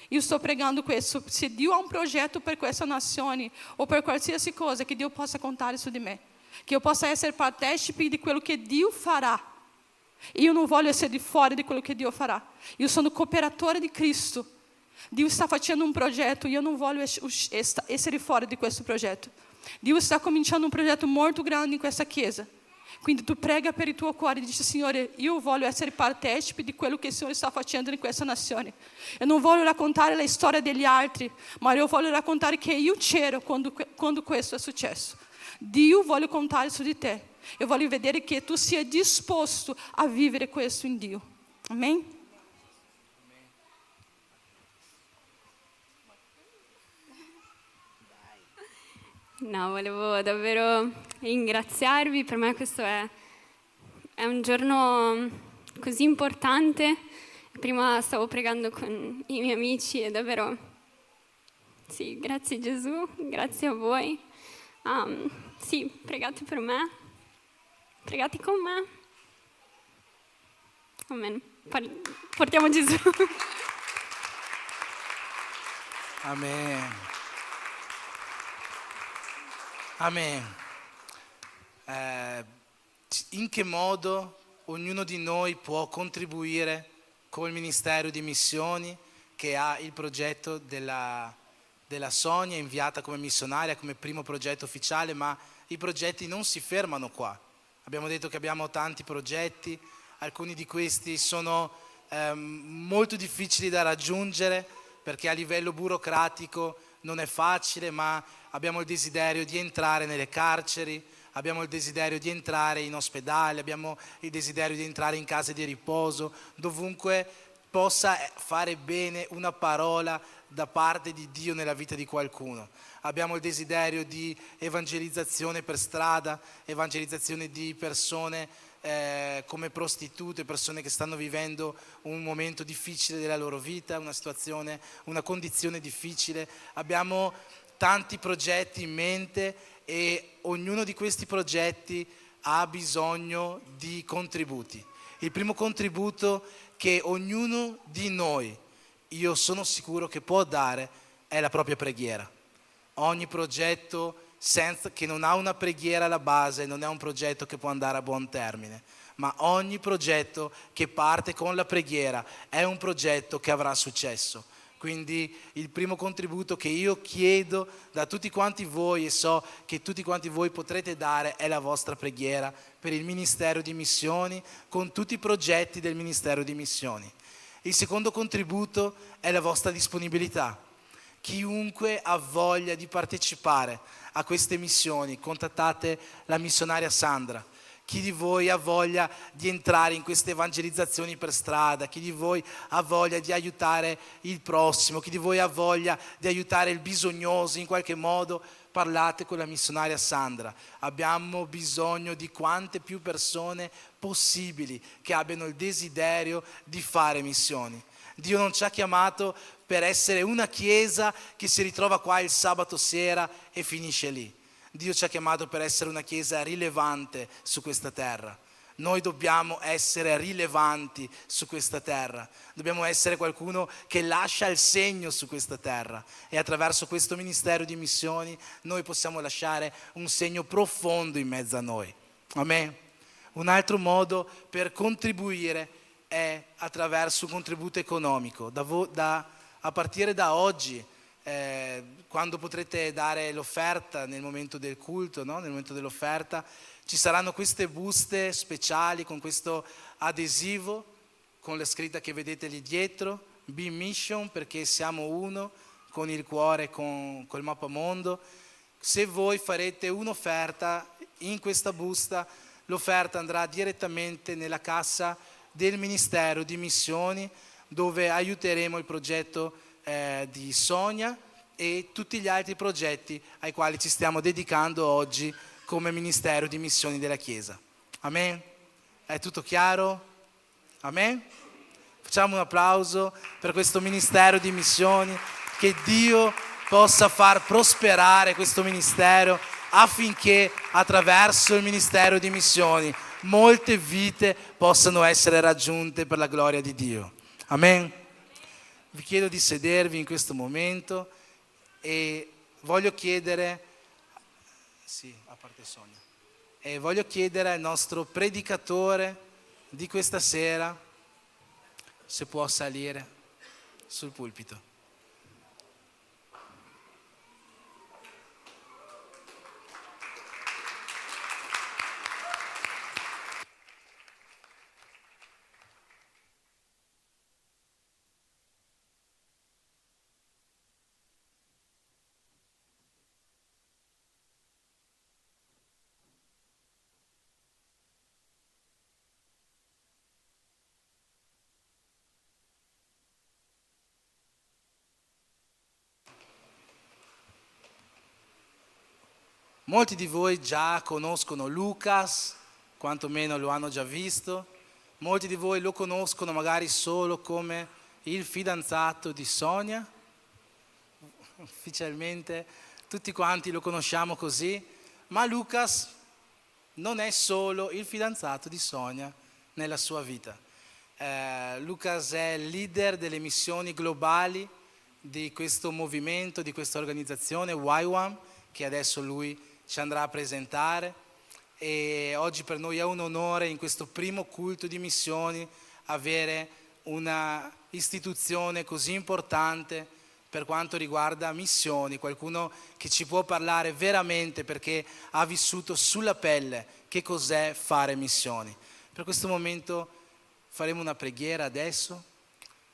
Io sto pregando questo, se Dio ha un progetto per questa nazione o per qualsiasi cosa, che Dio possa contare su di me. Che io possa essere partecipe di quello che Dio farà. Io non voglio essere di fuori di quello che Dio farà. Io sono cooperatore di Cristo. Dio sta facendo un progetto e io non voglio essere fuori di questo progetto. Dio sta cominciando un progetto molto grande in questa Chiesa. Quindi tu prega per il tuo cuore e dici: Signore, io voglio essere partecipe di quello che il Signore sta facendo in questa nazione. Io non voglio raccontare la storia degli altri, ma io voglio raccontare che io c'ero quando questo è successo. Dio vuole contare su di te. Io voglio vedere che tu sia disposto a vivere questo in Dio. Amen? No, volevo davvero ringraziarvi, per me questo è un giorno così importante. Prima stavo pregando con i miei amici e davvero, sì, grazie Gesù, grazie a voi. Sì, pregate per me, pregate con me. Amen. Portiamo Gesù. Amen. Amen. In che modo ognuno di noi può contribuire col Ministero di Missioni, che ha il progetto della Sônia, inviata come missionaria, come primo progetto ufficiale, ma i progetti non si fermano qua. Abbiamo detto che abbiamo tanti progetti, alcuni di questi sono molto difficili da raggiungere perché a livello burocratico non è facile, ma abbiamo il desiderio di entrare nelle carceri, abbiamo il desiderio di entrare in ospedali, abbiamo il desiderio di entrare in case di riposo, dovunque possa fare bene una parola da parte di Dio nella vita di qualcuno. Abbiamo il desiderio di evangelizzazione per strada, evangelizzazione di persone come prostitute, persone che stanno vivendo un momento difficile della loro vita, una situazione, una condizione difficile. Abbiamo tanti progetti in mente e ognuno di questi progetti ha bisogno di contributi. Il primo contributo che ognuno di noi, io sono sicuro che può dare, è la propria preghiera. Ogni progetto che non ha una preghiera alla base non è un progetto che può andare a buon termine, ma ogni progetto che parte con la preghiera è un progetto che avrà successo. Quindi il primo contributo che io chiedo da tutti quanti voi, e so che tutti quanti voi potrete dare, è la vostra preghiera per il Ministero di Missioni, con tutti i progetti del Ministero di Missioni. Il secondo contributo è la vostra disponibilità. Chiunque ha voglia di partecipare a queste missioni, contattate la missionaria Sandra. Chi di voi ha voglia di entrare in queste evangelizzazioni per strada, chi di voi ha voglia di aiutare il prossimo, chi di voi ha voglia di aiutare il bisognoso in qualche modo, parlate con la missionaria Sandra. Abbiamo bisogno di quante più persone possibili che abbiano il desiderio di fare missioni. Dio non ci ha chiamato per essere una chiesa che si ritrova qua il sabato sera e finisce lì. Dio ci ha chiamato per essere una chiesa rilevante su questa terra. Noi dobbiamo essere rilevanti su questa terra. Dobbiamo essere qualcuno che lascia il segno su questa terra. E attraverso questo ministero di missioni noi possiamo lasciare un segno profondo in mezzo a noi. Amen. Un altro modo per contribuire è attraverso un contributo economico. A partire da oggi, quando potrete dare l'offerta nel momento del culto, no? Nel momento dell'offerta, ci saranno queste buste speciali con questo adesivo, con la scritta che vedete lì dietro, Be Mission, perché siamo uno, con il cuore, col mappamondo. Se voi farete un'offerta in questa busta, l'offerta andrà direttamente nella cassa del Ministero di Missioni, dove aiuteremo il progetto di Sonia e tutti gli altri progetti ai quali ci stiamo dedicando oggi come Ministero di Missioni della Chiesa. Amen? È tutto chiaro? Amen? Facciamo un applauso per questo Ministero di Missioni, che Dio possa far prosperare questo ministero affinché attraverso il Ministero di Missioni molte vite possano essere raggiunte per la gloria di Dio. Amen? Vi chiedo di sedervi in questo momento e voglio chiedere, sì, a parte Sonia, e voglio chiedere al nostro predicatore di questa sera se può salire sul pulpito. Molti di voi già conoscono Lucas, quantomeno lo hanno già visto. Molti di voi lo conoscono magari solo come il fidanzato di Sonia. Ufficialmente tutti quanti lo conosciamo così, ma Lucas non è solo il fidanzato di Sonia nella sua vita. Lucas è il leader delle missioni globali di questo movimento, di questa organizzazione YWAM, che adesso lui ci andrà a presentare, e oggi per noi è un onore in questo primo culto di missioni avere una istituzione così importante per quanto riguarda missioni, qualcuno che ci può parlare veramente perché ha vissuto sulla pelle che cos'è fare missioni. Per questo momento faremo una preghiera adesso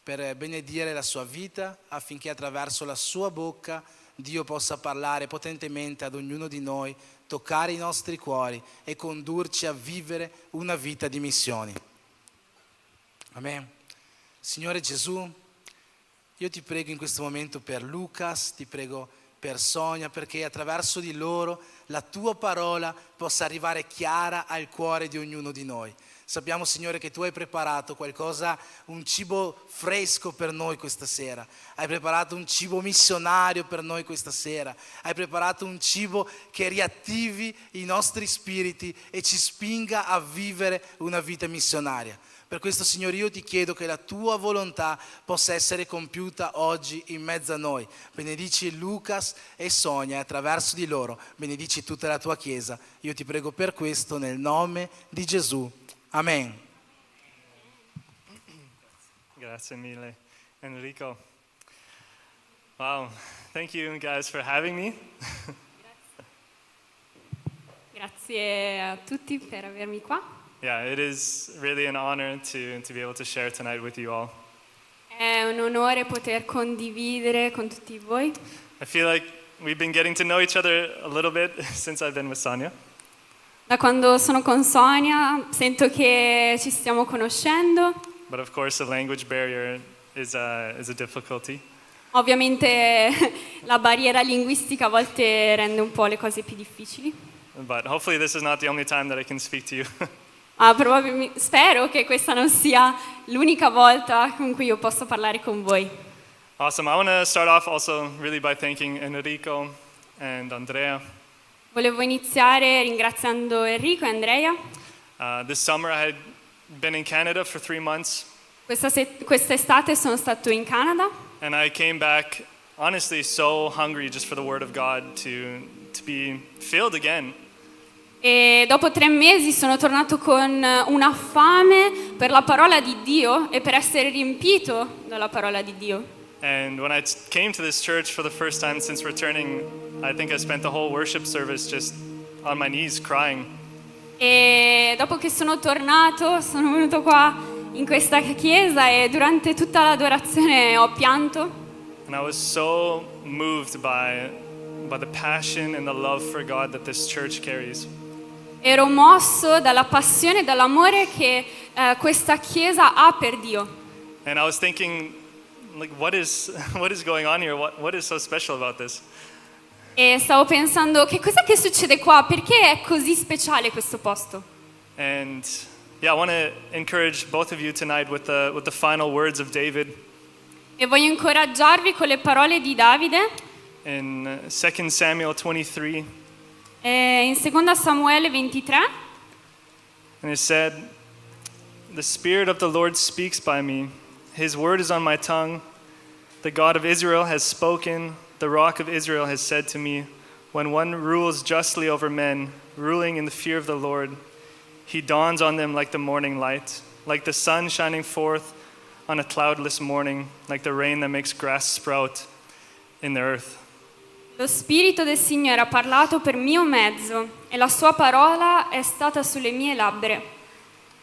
per benedire la sua vita affinché attraverso la sua bocca Dio possa parlare potentemente ad ognuno di noi, toccare i nostri cuori e condurci a vivere una vita di missioni. Amen. Signore Gesù, io ti prego in questo momento per Lucas, ti prego per Sonia, perché attraverso di loro la tua parola possa arrivare chiara al cuore di ognuno di noi. Sappiamo, Signore, che tu hai preparato qualcosa, un cibo fresco per noi questa sera. Hai preparato un cibo missionario per noi questa sera. Hai preparato un cibo che riattivi i nostri spiriti e ci spinga a vivere una vita missionaria. Per questo, Signore, io ti chiedo che la tua volontà possa essere compiuta oggi in mezzo a noi. Benedici Lucas e Sonia e attraverso di loro benedici tutta la tua Chiesa. Io ti prego per questo nel nome di Gesù. Amen. Grazie mille, Enrico. Wow, thank you guys for having me. Grazie a tutti per avermi qua. Yeah, it is really an honor to be able to share tonight with you all. È un onore poter condividere con tutti voi. I feel like we've been getting to know each other a little bit since I've been with Sonia. Da quando sono con Sonia sento che ci stiamo conoscendo. But of course the language barrier is a difficulty. Ovviamente la barriera linguistica a volte rende un po' le cose più difficili. But hopefully this is not the only time that I can speak to you. Spero che questa non sia l'unica volta con cui io posso parlare con voi. Awesome. I want to start off also really by thanking Enrico and Andrea. Volevo iniziare ringraziando Enrico e Andrea. This summer I had been in Canada for 3 months. Quest'estate sono stato in Canada. And I came back honestly so hungry just for the Word of God to be filled again. E dopo 3 mesi sono tornato con una fame per la parola di Dio e per essere riempito dalla parola di Dio. And when I came to this church for the first time since returning, I think I spent the whole worship service just on my knees crying. E dopo che sono tornato, sono venuto qua in questa chiesa e durante tutta l'adorazione ho pianto. And I was so moved by the passion and the love for God that this church carries. Ero mosso dalla passione e dall'amore che questa chiesa ha per Dio. And I was thinking, like, what is going on here? What is so special about this? E stavo pensando, che cos'è che succede qua? Perché è così speciale questo posto? And yeah, I want to encourage both of you tonight with the final words of David. E voglio incoraggiarvi con le parole di Davide. In 2 Samuel 23. In 2 Samuele 23. And it said, "The Spirit of the Lord speaks by me. His word is on my tongue. The God of Israel has spoken. The Rock of Israel has said to me, when one rules justly over men, ruling in the fear of the Lord, he dawns on them like the morning light, like the sun shining forth on a cloudless morning, like the rain that makes grass sprout in the earth." Lo Spirito del Signore ha parlato per mio mezzo e la sua parola è stata sulle mie labbra.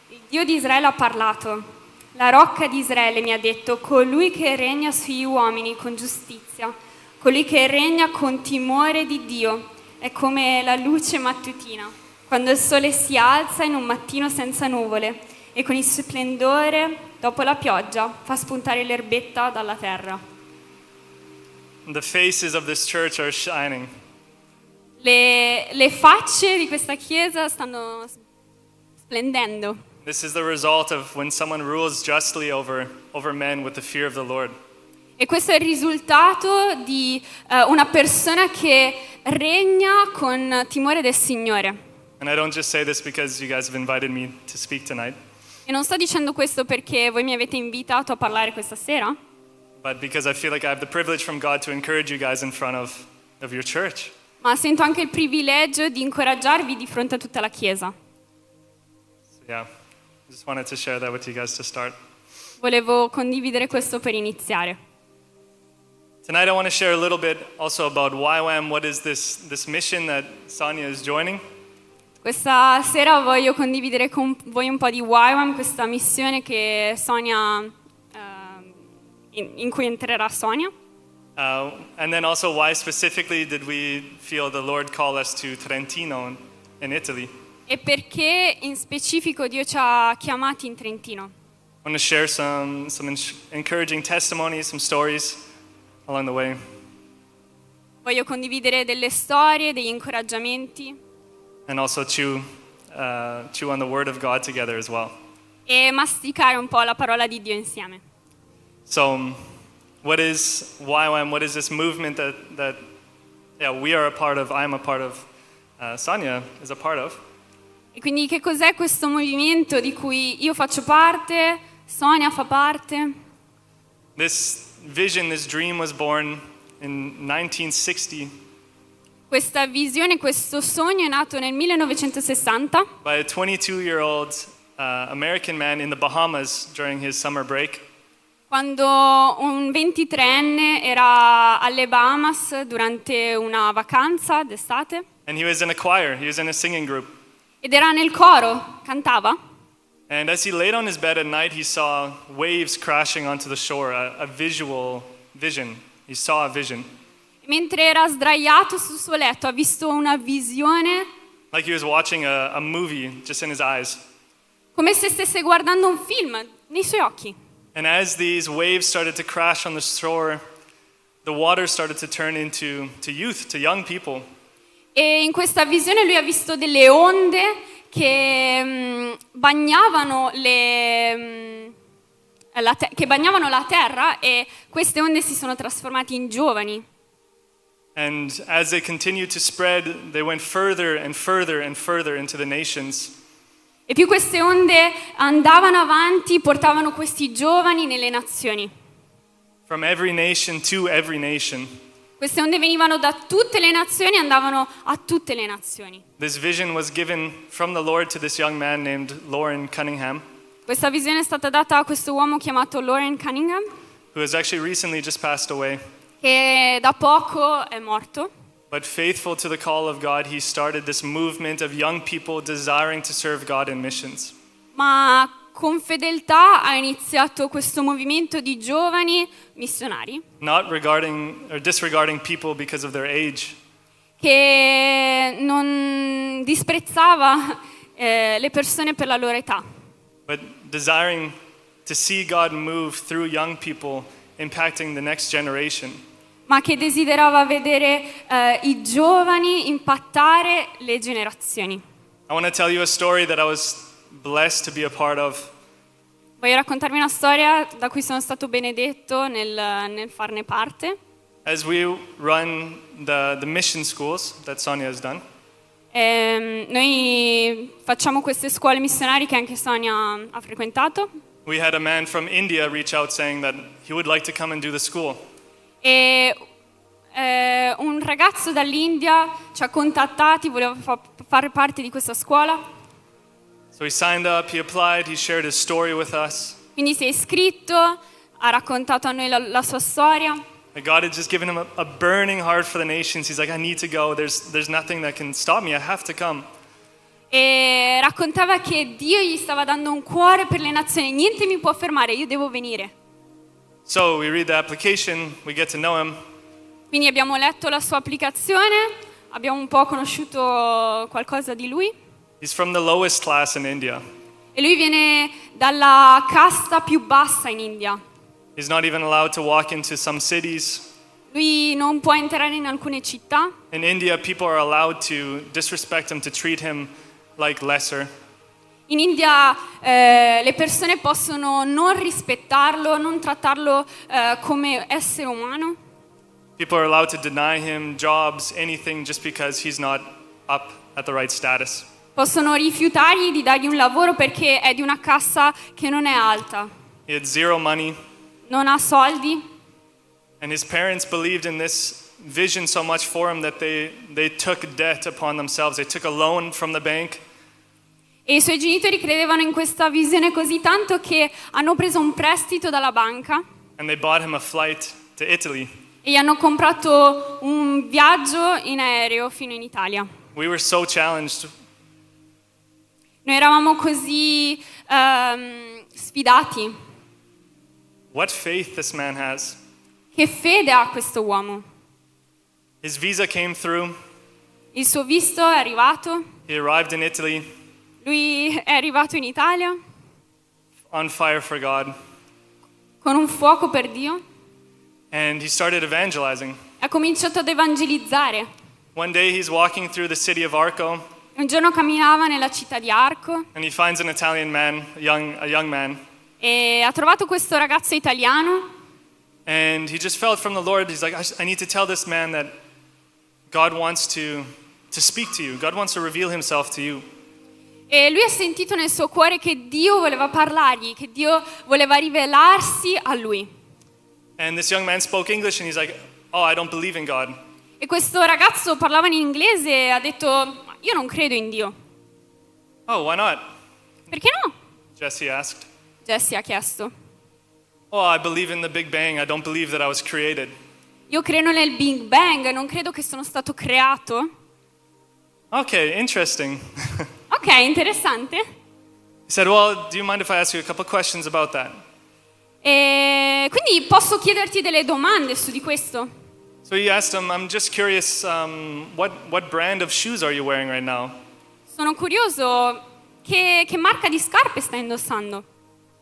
Il Dio di Israele ha parlato. La rocca di Israele mi ha detto, colui che regna sugli uomini con giustizia, colui che regna con timore di Dio, è come la luce mattutina, quando il sole si alza in un mattino senza nuvole e con il splendore dopo la pioggia fa spuntare l'erbetta dalla terra. The faces of this church are shining. Le facce di questa chiesa stanno splendendo. This is the result of when someone rules justly over men with the fear of the Lord. E questo è il risultato di una persona che regna con timore del Signore. And I don't just say this because you guys have invited me to speak tonight, E non sto dicendo questo perché voi mi avete invitato a parlare questa sera, but because I feel like I have the privilege from God to encourage you guys in front of your church. ma sento anche il privilegio di incoraggiarvi di fronte a tutta la Chiesa. So yeah, I just wanted to share that with you guys to start. Volevo condividere questo per iniziare. Tonight I want to share a little bit also about YWAM. What is this mission that Sonia is joining? Questa sera voglio condividere con voi un po' di YWAM, questa missione che Sonia, in cui entrerà Sonia. And then also why specifically did we feel the Lord call us to Trentino in Italy? E perché in specifico Dio ci ha chiamati in Trentino. I want to share some encouraging testimonies, some stories along the way. Voglio condividere delle storie, degli incoraggiamenti And also chew on the Word of God together as well. e masticare un po' la parola di Dio insieme. So, what is YWAM? What is this movement that we are a part of? I'm a part of. Sonia is a part of. E quindi che cos'è questo movimento di cui io faccio parte, Sonia fa parte? This vision, this dream was born in 1960 Questa visione, questo sogno è nato nel 1960 by a 22-year-old American man in the Bahamas during his summer break. quando un 23enne era alle Bahamas durante una vacanza d'estate And he was in a choir, he was in a singing group. ed era nel coro, cantava. And as he laid on his bed at night, he saw waves crashing onto the shore, a visual vision. He saw a vision. Mentre era sdraiato sul suo letto ha visto una visione Like he was watching a movie just in his eyes. come se stesse guardando un film nei suoi occhi. And as these waves started to crash on the shore, the water started to turn into youth, to young people. E in questa visione lui ha visto delle onde che bagnavano la terra e queste onde si sono trasformate in giovani. And as they continued to spread, they went further and further and further into the nations. E più queste onde andavano avanti, portavano questi giovani nelle nazioni. From every nation to every nation. Queste onde venivano da tutte le nazioni e andavano a tutte le nazioni. This vision was given from the Lord to this young man named Lauren Cunningham, Questa visione è stata data a questo uomo chiamato Lauren Cunningham, who has actually recently just passed away. che da poco è morto. But faithful to the call of God, he started this movement of young people desiring to serve God in missions. Ma con fedeltà ha iniziato questo movimento di giovani missionari Not regarding or disregarding people because of their age, che non disprezzava le persone per la loro età, but desiring to see God move through young people, impacting the next generation. ma che desiderava vedere i giovani impattare le generazioni. I want to tell you a story that I was blessed to be a part of. Voglio raccontarvi una storia da cui sono stato benedetto nel farne parte. As we run the mission schools that Sonia has done, Noi facciamo queste scuole missionarie che anche Sonia ha frequentato. we had a man from India reach out saying that he would like to come and do the school. E un ragazzo dall'India ci ha contattati, voleva fare parte di questa scuola. So he signed up, he applied, he shared his story with us. Quindi si è iscritto, ha raccontato a noi la sua storia. And God had just given him a burning heart for the nations. He's like, I need to go. There's nothing that can stop me. I have to come. E raccontava che Dio gli stava dando un cuore per le nazioni. Niente mi può fermare, io devo venire. So we read the application, we get to know him. Quindi abbiamo letto la sua applicazione, abbiamo un po' conosciuto qualcosa di lui. He's from the lowest class in India. E lui viene dalla casta più bassa in India. He's not even allowed to walk into some cities. Lui non può entrare in alcune città. In India, people are allowed to disrespect him, to treat him like lesser. In India le persone possono non rispettarlo, non trattarlo come essere umano. People are allowed to deny him jobs, anything, just because he's not up at the right status. Possono rifiutargli di dargli un lavoro perché è di una cassa che non è alta. He had zero money, Non ha soldi. and his parents believed in this vision so much for him that they took debt upon themselves. They took a loan from the bank. E i suoi genitori credevano in questa visione così tanto che hanno preso un prestito dalla banca And they bought him a flight to Italy. e gli hanno comprato un viaggio in aereo fino in Italia. We were so challenged. Noi eravamo così sfidati. What faith this man has. Che fede ha questo uomo? His visa came through. Il suo visto è arrivato, He arrived in Italy lui è arrivato in Italia on fire for God. con un fuoco per Dio And he started evangelizing. e ha cominciato ad evangelizzare. One day he's walking through the city of Arco Un giorno camminava nella città di Arco and he finds an Italian man, a young man. e ha trovato questo ragazzo italiano And he just felt from the Lord, he's like, I need to tell this man that God wants to speak to you. God wants to reveal himself to you. e lui ha sentito nel suo cuore che Dio voleva parlargli, che Dio voleva rivelarsi a lui. And this young man spoke English and he's like, oh, I don't believe in God. E questo ragazzo parlava in inglese e ha detto: io non credo in Dio. Oh, why not? Perché no? Jesse asked. Jesse ha chiesto. Oh, I believe in the Big Bang. I don't believe that I was created. Io credo nel Big Bang, non credo che sono stato creato. Okay, interesting. Ok, interessante. He said, well, do you mind if I ask you a couple questions about that? E quindi posso chiederti delle domande su di questo? So he asked him, I'm just curious, what brand of shoes are you wearing right now? Sono curioso, che marca di scarpe stai indossando?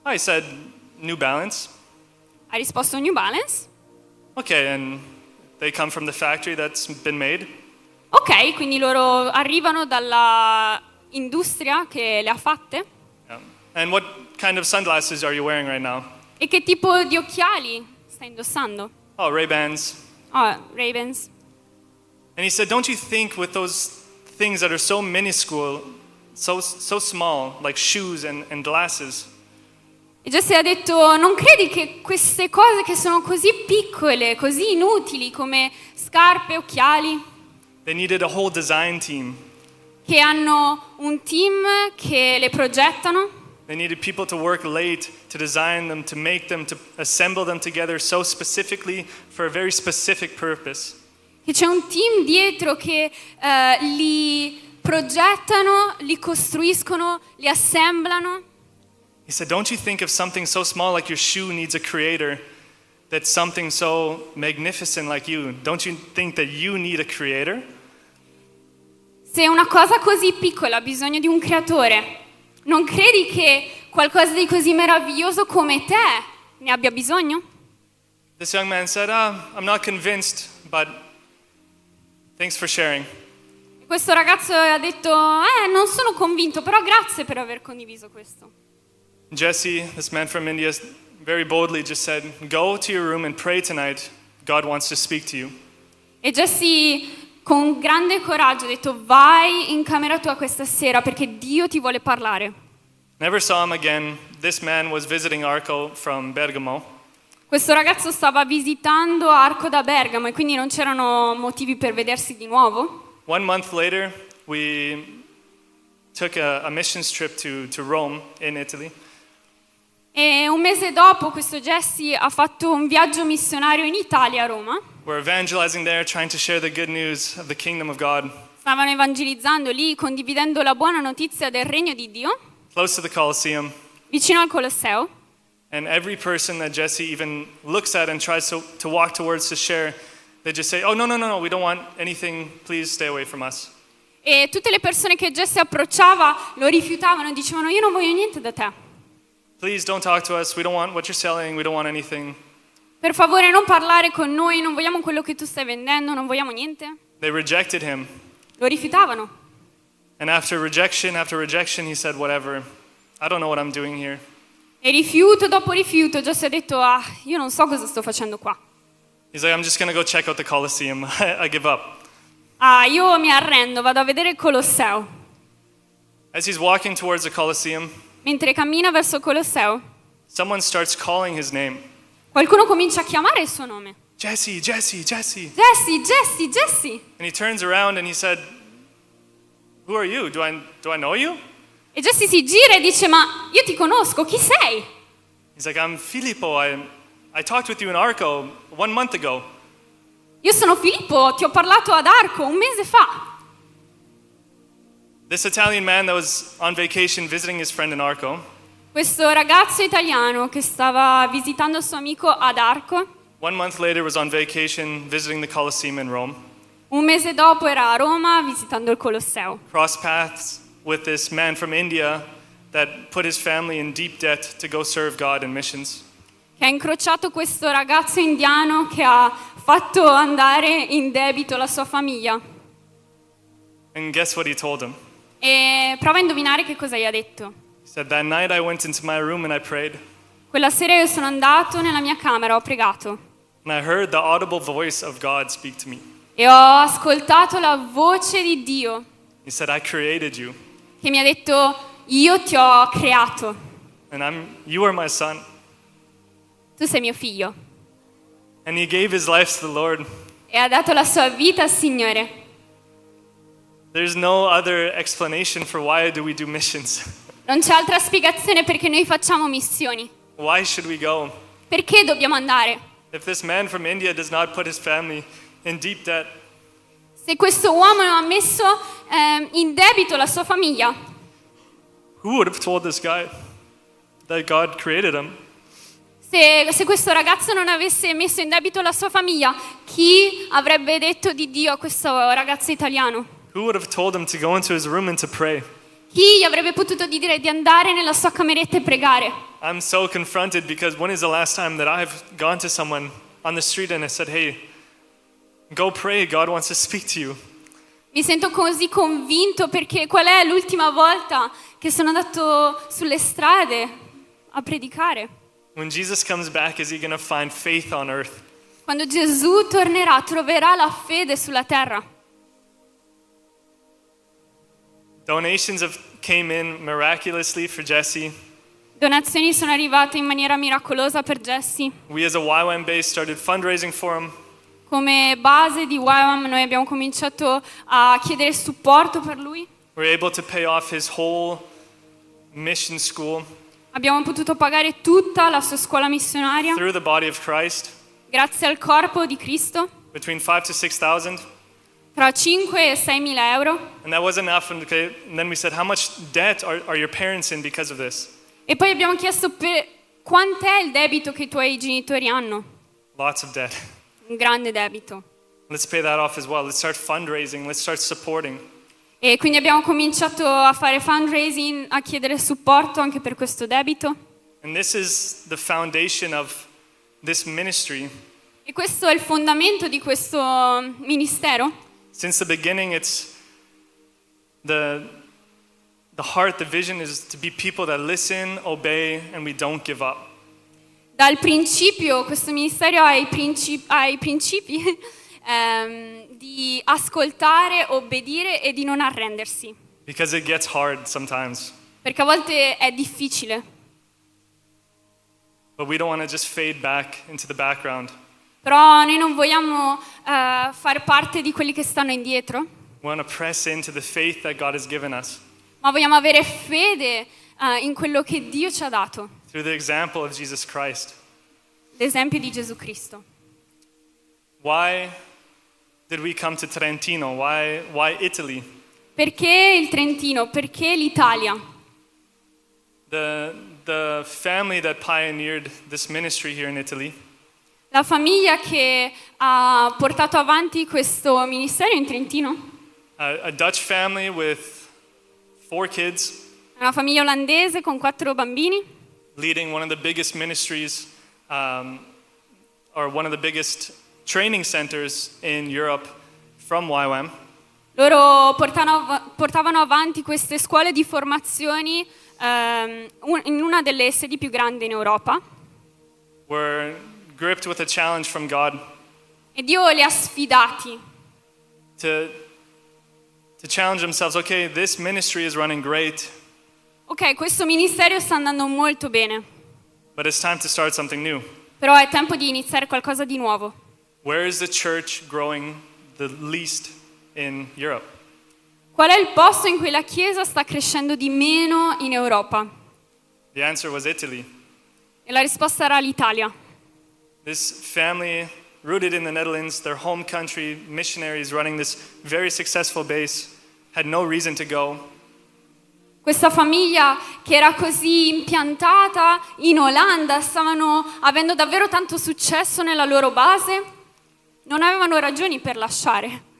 Oh, he said, New Balance. Ha risposto New Balance. Okay, and they come from the factory that's been made? Ok, quindi loro arrivano dalla industria che le ha fatte. Yeah. And what kind of sunglasses are you wearing right now? E che tipo di occhiali stai indossando? Oh, Ray-Bans. Oh, Ray-Bans. And he said, don't you think with those things that are so minuscule, so small, like shoes and glasses, E Jesse ha detto: non credi che queste cose che sono così piccole, così inutili come scarpe, occhiali, they needed a whole design team. che hanno un team che le progettano? They needed people to work late to design them, to make them, to assemble them together so specifically for a very specific purpose. Che c'è un team dietro che li progettano, li costruiscono, li assemblano. He said, don't you think if something so small like your shoe needs a creator, that something so magnificent like you, don't you think that you need a creator? Se una cosa così piccola ha bisogno di un creatore, non credi che qualcosa di così meraviglioso come te ne abbia bisogno? This young man said, I'm not convinced, but thanks for sharing. Questo ragazzo ha detto: non sono convinto, però grazie per aver condiviso questo. Jesse, this man from India, very boldly just said, go to your room and pray tonight. God wants to speak to you. E Jesse con grande coraggio ha detto: vai in camera tua questa sera perché Dio ti vuole parlare. Never saw him again. This man was visiting Arco from Bergamo. Questo ragazzo stava visitando Arco da Bergamo e quindi non c'erano motivi per vedersi di nuovo. 1 month later, we took a missions trip to Rome in Italy. E un mese dopo questo Jesse ha fatto un viaggio missionario in Italia, a Roma. We're evangelizing there, trying to share the good news of the kingdom of God. Stavano evangelizzando lì, condividendo la buona notizia del regno di Dio, Close to the Colosseum. vicino al Colosseo. And every person that Jesse even looks at and tries to walk towards to share, they just say, oh, no, we don't want anything, please stay away from us. E tutte le persone che Jesse approcciava lo rifiutavano e dicevano: io non voglio niente da te. Please don't talk to us, we don't want what you're selling, we don't want anything. Per favore non parlare con noi, non vogliamo quello che tu stai vendendo, non vogliamo niente. They rejected him. Lo rifiutavano. And after rejection, he said, whatever, I don't know what I'm doing here. E rifiuto dopo rifiuto, Jesse ha detto: io non so cosa sto facendo qua. He's like, I'm just going to go check out the Colosseum. I give up. Io mi arrendo, vado a vedere il Colosseo. As he's walking towards the Colosseum, Mentre cammina verso il Colosseo, someone starts calling his name. qualcuno comincia a chiamare il suo nome. Jesse. Jesse, Jesse. And he turns around and he said, who are you? Do I know you? E Jesse si gira e dice: ma io ti conosco, chi sei? He's like, I'm Filippo. I talked with you in Arco 1 month ago. Io sono Filippo, ti ho parlato ad Arco 1 mese fa. This Italian man that was on vacation visiting his friend in Arco, Questo ragazzo italiano che stava visitando il suo amico ad Arco, 1 month later was on vacation visiting the Colosseum in Rome. 1 mese dopo era a Roma visitando il Colosseo. Crossed paths with this man from India that put his family in deep debt to go serve God in missions. Che ha incrociato questo ragazzo indiano che ha fatto andare in debito la sua famiglia. And guess what he told him? E prova a indovinare che cosa gli ha detto. He said, "That night I went into my room and I prayed, Quella sera io sono andato nella mia camera, ho pregato and I heard the audible voice of God speak to me. e ho ascoltato la voce di Dio He said, I created you, che mi ha detto: io ti ho creato, and you are my son." tu sei mio figlio. And he gave his life to the Lord. E ha dato la sua vita al Signore. There's no other explanation for why do we do missions. Non c'è altra spiegazione perché noi facciamo missioni. Why should we go? Perché dobbiamo andare? If this man from India does not put his family in deep debt, Se questo uomo non ha messo in debito la sua famiglia, who would have told this guy that God created him? se questo ragazzo non avesse messo in debito la sua famiglia, chi avrebbe detto di Dio a questo ragazzo italiano? Who would have told him to go into his room and to pray? Chi gli avrebbe potuto dire di andare nella sua cameretta e pregare? I'm so confronted because when is the last time that I've gone to someone on the street and I said, "Hey, go pray, God wants to speak to you." Mi sento così convinto perché qual è l'ultima volta che sono andato sulle strade a predicare? When Jesus comes back, is he going to find faith on earth? Quando Gesù tornerà, troverà la fede sulla terra. Donations came in miraculously for Jesse. Donazioni sono arrivate in maniera miracolosa per Jesse. We as a YWAM base started fundraising for him. Come base di YWAM noi abbiamo cominciato a chiedere supporto per lui. We were able to pay off his whole mission school Abbiamo potuto pagare tutta la sua scuola missionaria through the body of Christ, grazie al corpo di Cristo, between 5,000 to 6,000. tra 5 e 6 mila euro. And that wasn't enough. And then we said, how much debt are your parents in because of this? E poi abbiamo chiesto quant'è il debito che i tuoi genitori hanno? Lots of debt. Un grande debito. Let's pay that off as well. Let's start fundraising. Let's start supporting. E quindi abbiamo cominciato a fare fundraising, a chiedere supporto anche per questo debito. And this is the foundation of this ministry. E questo è il fondamento di questo ministero. Since the beginning, it's the heart, the vision is to be people that listen, obey, and we don't give up. Dal principio, questo ministero ha i principi di ascoltare, obbedire e di non arrendersi. Because it gets hard sometimes. Perché a volte è difficile, But we don't want to just fade back into the background. però noi non vogliamo fare parte di quelli che stanno indietro, We want to press into the faith that God has given us ma vogliamo avere fede in quello che Dio ci ha dato, through the example of Jesus Christ. l'esempio di Gesù Cristo. Why did we come to Trentino? Why Italy? Perché il Trentino? Perché l'Italia? The family that pioneered this ministry here in Italy, La famiglia che ha portato avanti questo ministero in Trentino, a Dutch family with 4 kids, è una famiglia olandese con 4 bambini, leading one of the biggest ministries or one of the biggest training centers in Europe from YWAM. loro portavano avanti queste scuole di formazioni in una delle sedi più grandi in Europa, Were gripped with a challenge from God e Dio li ha sfidati to challenge themselves. Okay, this ministry is running great, ok, questo ministero sta andando molto bene, but it's time to start something new. però è tempo di iniziare qualcosa di nuovo. Where is the church growing the least in Europe? Qual è il posto in cui la Chiesa sta crescendo di meno in Europa? The answer was Italy. E la risposta era l'Italia. This family rooted in the Netherlands, their home country, missionaries running this very successful base, had no reason to go. Questa famiglia che era così impiantata in Olanda, stavano avendo davvero tanto successo nella loro base, non avevano ragioni per lasciare.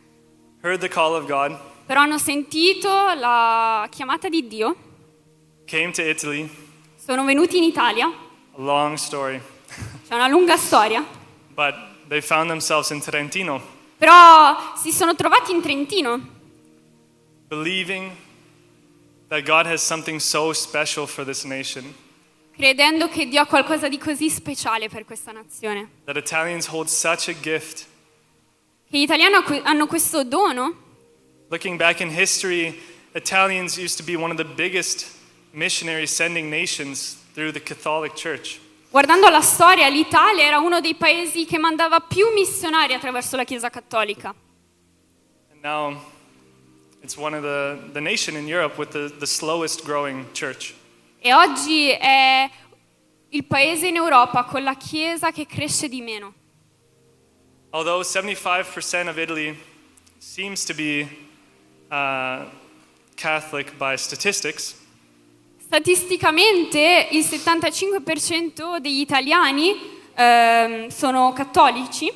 Heard the call of God, Però hanno sentito la chiamata di Dio, came to Italy, sono venuti in Italia, a long story, c'è una lunga storia, but they found themselves in Trentino, però si sono trovati in Trentino, believing that God has something so special for this nation, credendo che Dio ha qualcosa di così speciale per questa nazione. that Italians hold such a gift. Che gli italiani hanno questo dono. Looking back in history, Italians used to be one of the biggest missionary sending nations through the Catholic Church. Guardando la storia, l'Italia era uno dei paesi che mandava più missionari attraverso la Chiesa Cattolica. And now it's one of the nation in Europe with the slowest growing church. E oggi è il paese in Europa con la Chiesa che cresce di meno. Although 75% of Italy seems to be Catholic by statistics, Statisticamente il 75% degli italiani sono cattolici,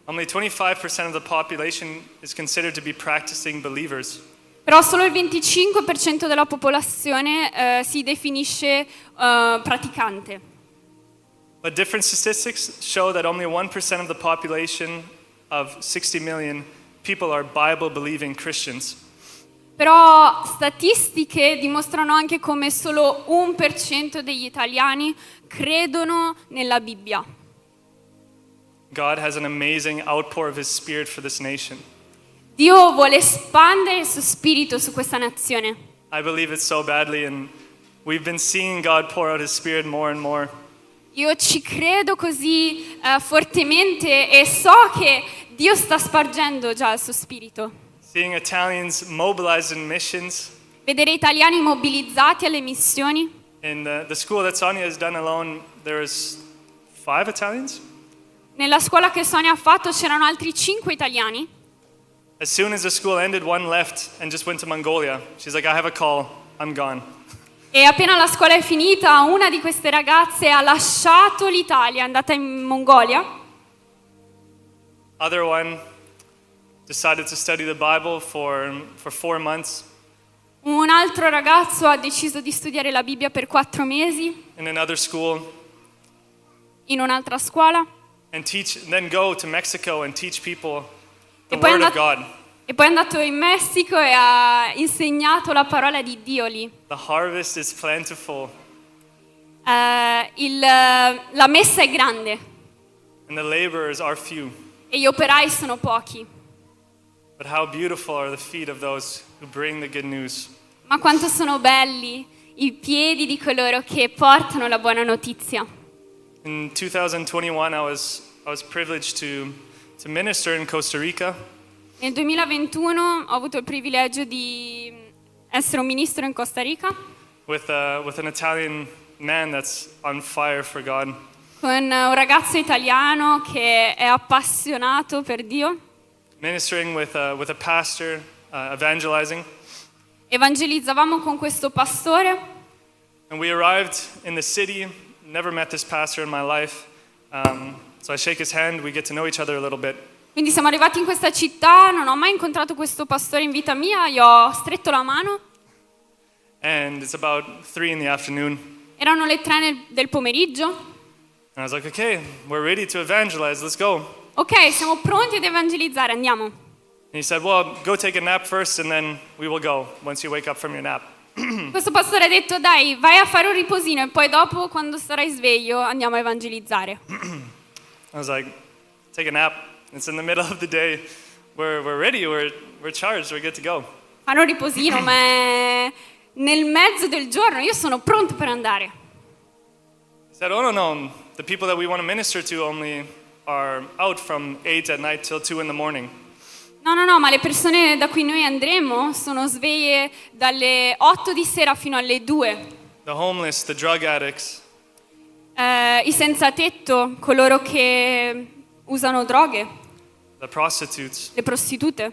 only 25% of the population is considered to be practicing believers. però solo il 25% della popolazione si definisce praticante. But different statistics show that only 1% of the population of 60 million people are Bible-believing Christians. Però statistiche dimostrano anche come solo 1% degli italiani credono nella Bibbia. God has an amazing outpour of His Spirit for this nation. Dio vuole espandere il suo spirito su questa nazione. I believe it so badly, and we've been seeing God pour out His Spirit more and more. Io ci credo così fortemente e so che Dio sta spargendo già il suo spirito. Seeing Italians mobilized in missions. Vedere italiani mobilizzati alle missioni. In the school that Sonia has done alone, there was 5 Italians. Nella scuola che Sonia ha fatto c'erano altri 5 italiani. As soon as the school ended, one left and just went to Mongolia. She's like, I have a call, I'm gone. E appena la scuola è finita, una di queste ragazze ha lasciato l'Italia, è andata in Mongolia. Other one decided to study the Bible for 4 months. Un altro ragazzo ha deciso di studiare la Bibbia per 4 mesi In another school, in un'altra scuola and then go to Mexico and teach people the e poi, Word of God. e poi è andato in Messico e ha insegnato la parola di Dio lì. The harvest is plentiful, La messa è grande and the laborers are few. e gli operai sono pochi. But how beautiful are the feet of those who bring the good news. Ma quanto sono belli i piedi di coloro che portano la buona notizia. In 2021, I was privileged to minister in Costa Rica. Nel 2021 ho avuto il privilegio di essere un ministro in Costa Rica With an Italian man that's on fire for God. con un ragazzo italiano che è appassionato per Dio, Ministering with a pastor, evangelizing. evangelizzavamo con questo pastore And we arrived in the city, never met this pastor in my life. So I shake his hand, we get to know each other a little bit. quindi siamo arrivati in questa città, non ho mai incontrato questo pastore in vita mia, gli ho stretto la mano, And it's about 3 in the afternoon. erano le 3 del pomeriggio, And I was like, okay, we're ready to evangelize, let's go. ok, siamo pronti ad evangelizzare, andiamo. And he said, well, go take a nap first and then we will go once you wake up from your nap. Questo pastore ha detto, dai, vai a fare un riposino e poi dopo, quando sarai sveglio, andiamo a evangelizzare. I was like, take a nap. It's in the middle of the day. We're ready, we're charged, we're good to go. Fare un riposino, ma è nel mezzo del giorno, io sono pronto per andare. He said, oh no, the people that we want to minister to only are out from 8 at night till 2 in the morning. No, ma le persone da cui noi andremo sono sveglie dalle 8 di sera fino alle 2. The homeless, the drug addicts, I senza tetto, coloro che usano droghe, the prostitutes. le prostitute.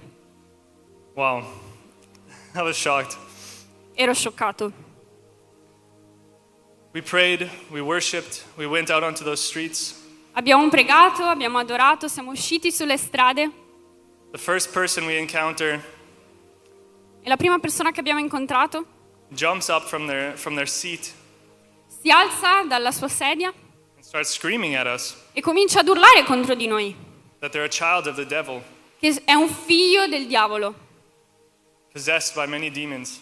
Wow. I was shocked. Ero scioccato. We prayed, we worshiped, we went out onto those streets. Abbiamo pregato, abbiamo adorato, siamo usciti sulle strade The first person we encounter e la prima persona che abbiamo incontrato jumps up from their seat si alza dalla sua sedia and starts screaming at us e comincia ad urlare contro di noi, that they're a child of the devil, che è un figlio del diavolo, possessed by many demons.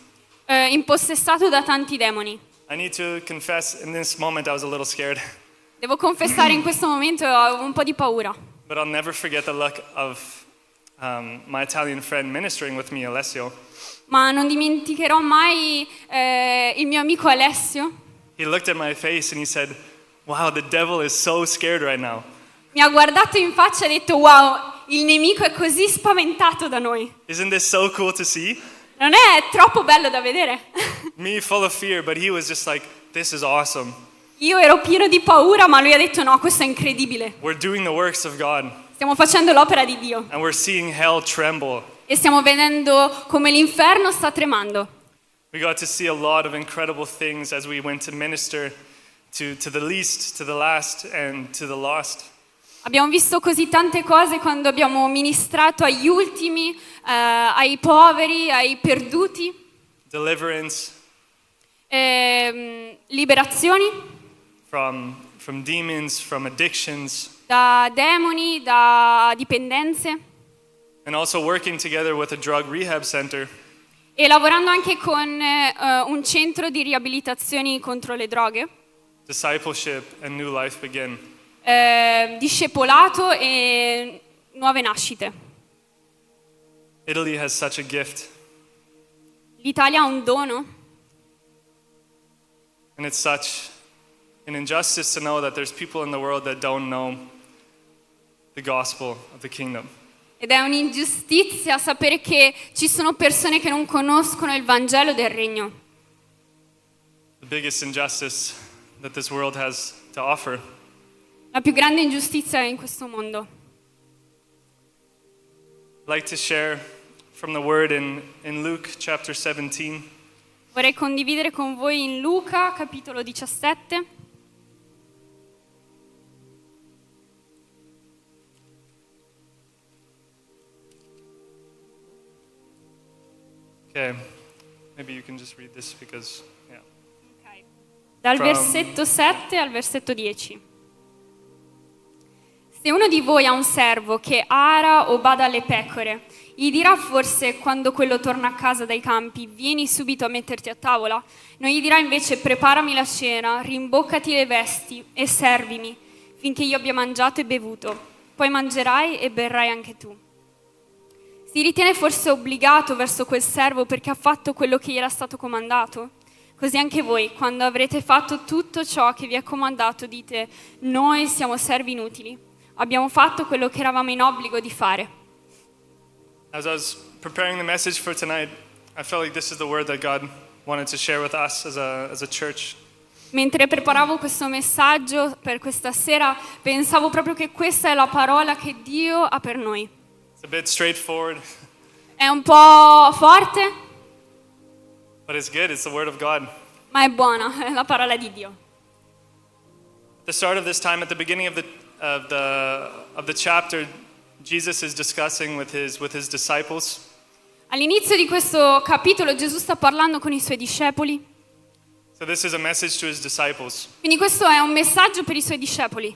impossessato da tanti demoni. I need to confess, in this moment I was a little scared, Devo confessare, in questo momento avevo un po' di paura, but I'll never forget the look of my Italian friend ministering with me, Alessio. ma non dimenticherò mai il mio amico Alessio. He looked at my face and he said, "Wow, the devil is so scared right now." Mi ha guardato in faccia e ha detto: wow, il nemico è così spaventato da noi. Isn't this so cool to see? Non è troppo bello da vedere? Me full of fear, but he was just like, "This is awesome. Io ero pieno di paura, ma lui ha detto: no, questo è incredibile. We're doing the works of God Stiamo facendo l'opera di Dio and we're seeing hell tremble." e stiamo vedendo come l'inferno sta tremando. We got to see a lot of incredible things as we went to minister to the least, to the last, and to the lost. Abbiamo visto così tante cose quando abbiamo ministrato agli ultimi, ai poveri, ai perduti, Deliverance liberazioni from demons, from addictions, da demoni, da dipendenze, and also working together with a drug rehab center e lavorando anche con un centro di riabilitazioni contro le droghe, discipleship and new life begin. discepolato e nuove nascite. Italy has such a gift, L'Italia ha un dono and it's such an injustice to know that there's people in the world that don't know the gospel of the kingdom. ed è un'ingiustizia sapere che ci sono persone che non conoscono il Vangelo del Regno. The biggest injustice that this world has to offer. La più grande ingiustizia in questo mondo. I'd like to share from the word in Luke chapter 17. Vorrei condividere con voi in Luca, capitolo 17. Okay, maybe you can just read this because, yeah. Dal From- versetto 7 al versetto 10. Se uno di voi ha un servo che ara o bada alle pecore, gli dirà forse quando quello torna a casa dai campi: vieni subito a metterti a tavola? Non gli dirà invece: preparami la cena, rimboccati le vesti e servimi finché io abbia mangiato e bevuto, poi mangerai e berrai anche tu. Si ritiene forse obbligato verso quel servo perché ha fatto quello che gli era stato comandato? Così anche voi, quando avrete fatto tutto ciò che vi è comandato, dite: noi siamo servi inutili, abbiamo fatto quello che eravamo in obbligo di fare. As I was preparing the message for tonight, I felt like this is the word that God wanted to share with us as a church. Mentre preparavo questo messaggio per questa sera, pensavo proprio che questa è la parola che Dio ha per noi. It's a bit straightforward, È un po' forte, but it's good. It's the word of God. ma è buona, è la parola di Dio. At the start of this time, at the beginning of the chapter, Jesus is discussing with his disciples. All'inizio di questo capitolo Gesù sta parlando con i suoi discepoli, So this is a message to his disciples. quindi questo è un messaggio per i suoi discepoli.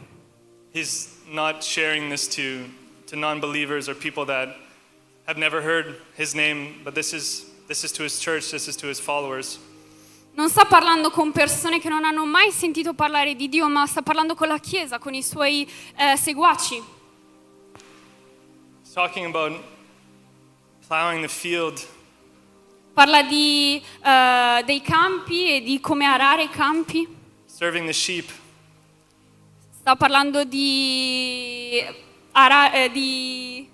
He's not sharing this to non-believers or people that have never heard his name, but this is to his church, this is to his followers. Non sta parlando con persone che non hanno mai sentito parlare di Dio, ma sta parlando con la Chiesa, con i suoi seguaci. He's talking about plowing the field, Parla dei campi e di come arare i campi. serving the sheep, Sta parlando di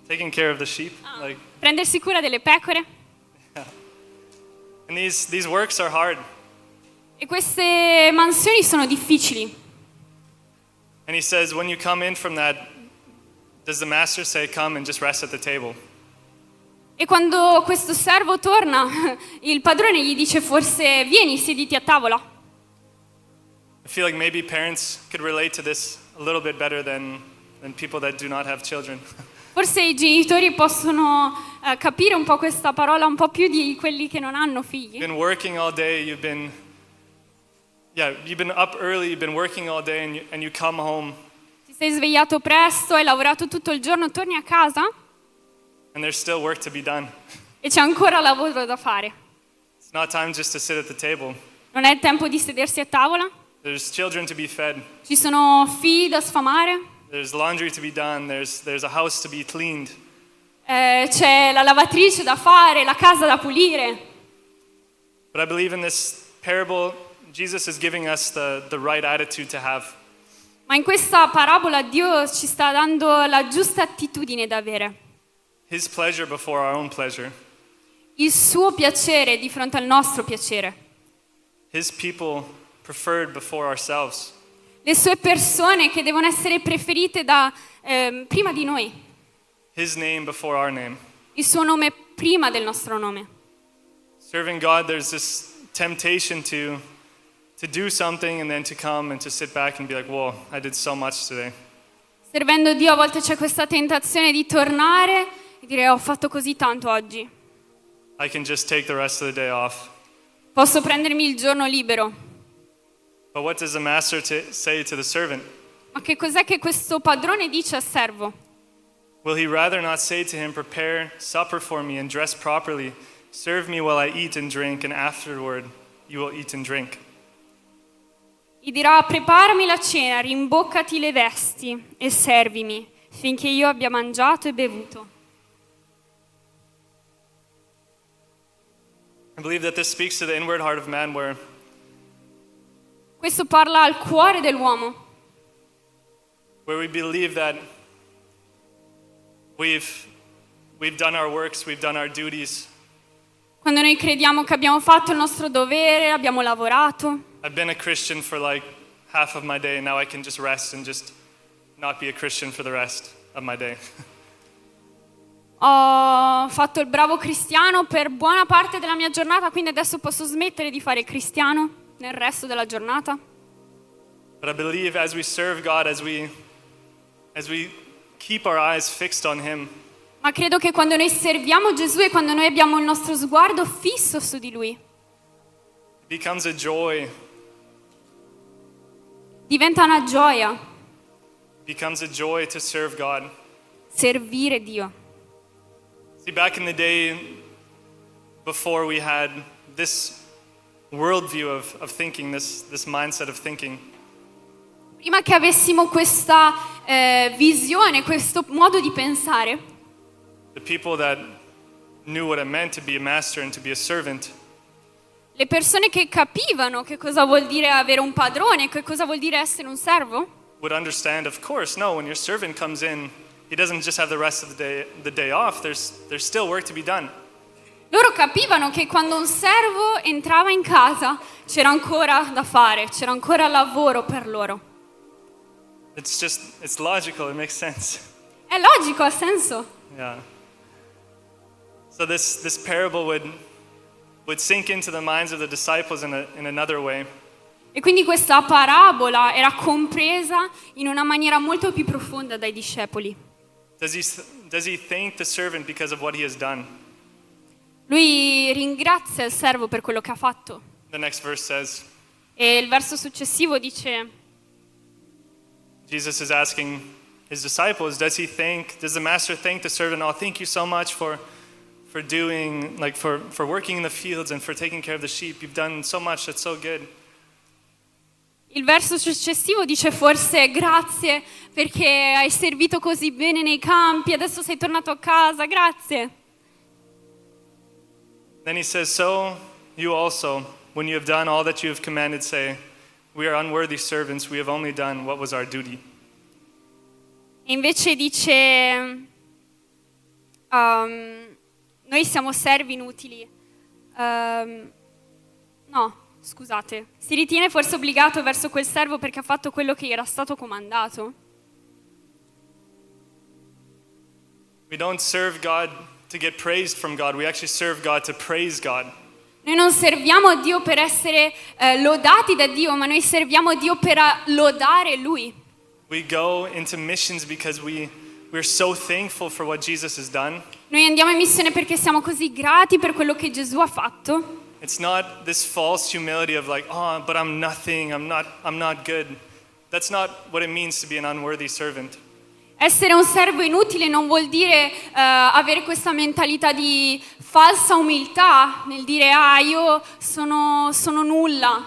taking care of the sheep. Like, prendersi cura delle pecore. and these works are hard. E queste mansioni sono difficili. And he says, when you come in from that does the master say, come and just rest at the table? E quando questo servo torna, il padrone gli dice forse vieni, siediti a tavola. I feel like maybe parents could relate to this a little bit better than people that do not have children. Forse i genitori possono capire un po' questa parola un po' più di quelli che non hanno figli. You've been working all day, you've been up early, you've been working all day and you come home Ti sei svegliato presto, hai lavorato tutto il giorno, torni a casa and there's still work to be done. e c'è ancora lavoro da fare. It's not time just to sit at the table. Non è il tempo di sedersi a tavola, There's children to be fed. ci sono figli da sfamare, There's laundry to be done. There's a house to be cleaned. c'è la lavatrice da fare, la casa da pulire. But I believe in this parable, Jesus is giving us the right attitude to have. Ma in questa parabola Dio ci sta dando la giusta attitudine da avere. His pleasure before our own pleasure. Il suo piacere di fronte al nostro piacere. His people preferred before ourselves. Le sue persone che devono essere preferite prima di noi. His name before our name. Il suo nome prima del nostro nome. Serving God, there's this temptation to do something and then to come and to sit back and be like, whoa, I did so much today. Servendo Dio a volte c'è questa tentazione di tornare e dire ho fatto così tanto oggi. I can just take the rest of the day off. Posso prendermi il giorno libero. But what does the master say to the servant? Ma che cos'è che questo padrone dice al servo? Will he rather not say to him, prepare supper for me and dress properly, serve me while I eat and drink, and afterward you will eat and drink? Gli dirà preparami la cena, rimboccati le vesti e servimi finché io abbia mangiato e bevuto. I believe that this speaks to the inward heart of man where Questo parla al cuore dell'uomo, we believe that we've done our works, we've done our duties. quando noi crediamo che abbiamo fatto il nostro dovere, abbiamo lavorato. I've been a Christian for like half of my day, now I can just rest and just not be a Christian for the rest of my day. Ho fatto il bravo cristiano per buona parte della mia giornata, quindi adesso posso smettere di fare il cristiano nel resto della giornata. But I believe as we serve God, as we keep our eyes fixed on Him, Ma credo che quando noi serviamo Gesù e quando noi abbiamo il nostro sguardo fisso su di Lui, it becomes a joy, diventa una gioia becomes a joy to serve God. servire Dio. See, back in the day, before we had this worldview of thinking, this mindset of thinking, Prima che avessimo questa visione, questo modo di pensare, the people that knew what it meant to be a master and to be a servant, le persone che capivano che cosa vuol dire avere un padrone, che cosa vuol dire essere un servo, would understand, of course, no, when your servant comes in, he doesn't just have the rest of the day off, there's still work to be done. loro capivano che quando un servo entrava in casa c'era ancora da fare, c'era ancora lavoro per loro. It's logical, it makes sense. È logico, ha senso. Yeah. So this parable would sink into the minds of the disciples in another way. E quindi questa parabola era compresa in una maniera molto più profonda dai discepoli. Does he thank the servant because of what he has done? Lui ringrazia il servo per quello che ha fatto. The next verse says, E il verso successivo dice, Jesus is asking his disciples, does the master thank the servant? Oh, thank you so much for doing, like for working in the fields and for taking care of the sheep. You've done so much, that's so good. il verso successivo dice forse grazie perché hai servito così bene nei campi, adesso sei tornato a casa, grazie. Then he says, so you also, when you have done all that you have commanded, say, we are unworthy servants, we have only done what was our duty. E invece dice, noi siamo servi inutili. No, scusate. Si ritiene forse obbligato verso quel servo perché ha fatto quello che gli era stato comandato? We don't serve God to get praised from God. We actually serve God to praise God. Noi non serviamo Dio per essere lodati da Dio, ma noi serviamo Dio per lodare Lui. We go into missions because we're so thankful for what Jesus has done. Noi andiamo in missione perché siamo così grati per quello che Gesù ha fatto. It's not this false humility of like, oh, but I'm nothing, I'm not good. That's not what it means to be an unworthy servant. Essere un servo inutile non vuol dire avere questa mentalità di falsa umiltà, nel dire io sono nulla.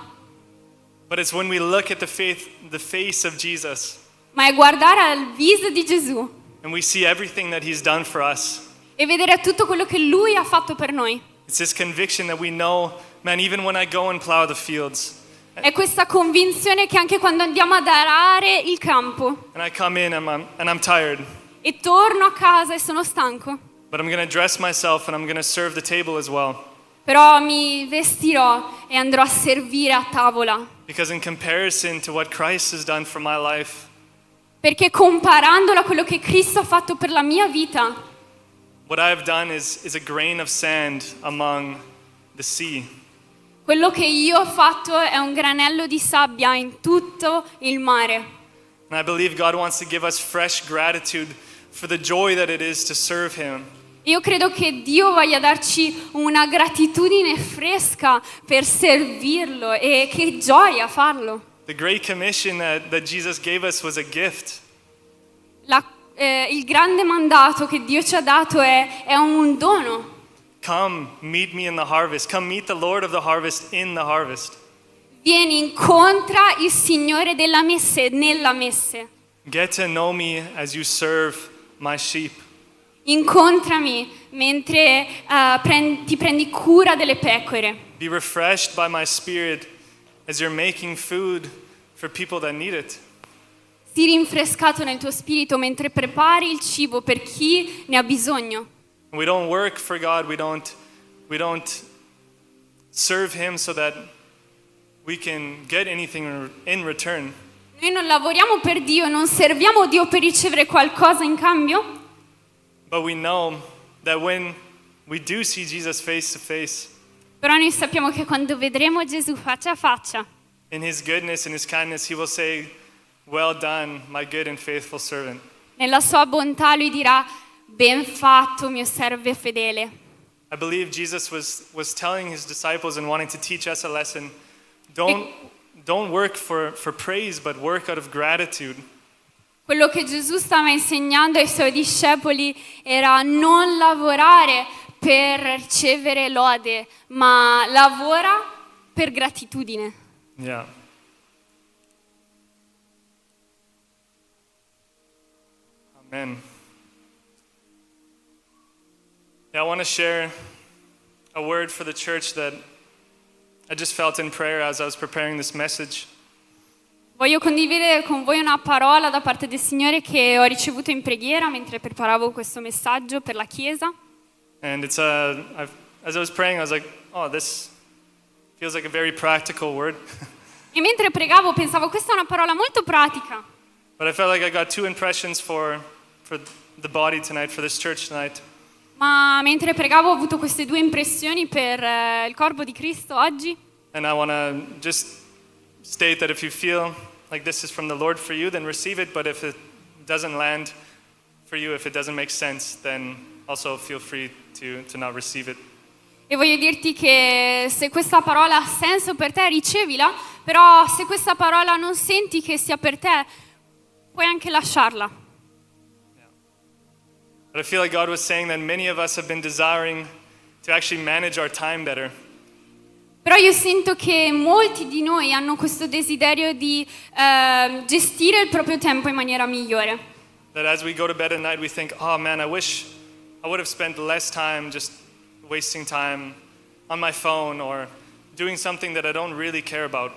But it's when we look at the face of Jesus Ma è guardare al viso di Gesù and we see everything that he's done for us. e vedere tutto quello che Lui ha fatto per noi. It's this conviction that we know, man, even when I go and plow the fields, È questa convinzione che anche quando andiamo ad arare il campo and I come in and I'm tired, e torno a casa e sono stanco, but I'm going to dress myself and I'm going to serve the table as well. però mi vestirò e andrò a servire a tavola. Because in comparison to what Christ has done for my life, Perché comparandolo a quello che Cristo ha fatto per la mia vita, what I have done is a grain of sand among the sea. quello che io ho fatto è un granello di sabbia in tutto il mare. And I believe God wants to give us fresh gratitude for the joy that it is to serve Him. Io credo che Dio voglia darci una gratitudine fresca per servirlo e che gioia farlo. The Great Commission that Jesus gave us was a gift. Il grande mandato che Dio ci ha dato è un dono. Come, meet me in the harvest. Come meet the Lord of the harvest in the harvest. Vieni, incontra il Signore della messe nella messe. Get to know me as you serve my sheep. Incontrami mentre ti prendi cura delle pecore. Be refreshed by my spirit as you're making food for people that need it. Sii rinfrescato nel tuo spirito mentre prepari il cibo per chi ne ha bisogno. We don't work for God. We don't serve Him so that we can get anything in return. Noi non lavoriamo per Dio, non serviamo Dio per ricevere qualcosa in cambio, But we know that when we do see Jesus face to face, però noi sappiamo che quando vedremo Gesù faccia a faccia, in His goodness and His kindness, He will say, "Well done, my good and faithful servant." nella sua bontà Lui dirà: ben fatto, mio servo fedele. I believe Jesus was telling His disciples and wanting to teach us a lesson. Don't work for praise, but work out of gratitude. Quello che Gesù stava insegnando ai Suoi discepoli era non lavorare per ricevere lode, ma lavora per gratitudine. Yeah. Amen. Yeah, I want to share a word for the church that I just felt in prayer as I was preparing this message. Voglio condividere con voi una parola da parte del Signore che ho ricevuto in preghiera mentre preparavo questo messaggio per la Chiesa. And it's as I was praying, I was like, oh, this feels like a very practical word. E mentre pregavo pensavo, questa è una parola molto pratica. But I felt like I got two impressions for the body tonight, for this church tonight. Ma mentre pregavo ho avuto queste due impressioni per il corpo di Cristo oggi. And I want to just state that if you feel like this is from the Lord for you, then receive it. But if it doesn't land for you, if it doesn't make sense, then also feel free to not receive it. E voglio dirti che se questa parola ha senso per te, ricevila, però se questa parola non senti che sia per te, puoi anche lasciarla. But I feel like God was saying that many of us have been desiring to actually manage our time better. Però io sento che molti di noi hanno questo desiderio di gestire il proprio tempo in maniera migliore. That as we go to bed at night, we think, oh man, I wish I would have spent less time just wasting time on my phone or doing something that I don't really care about.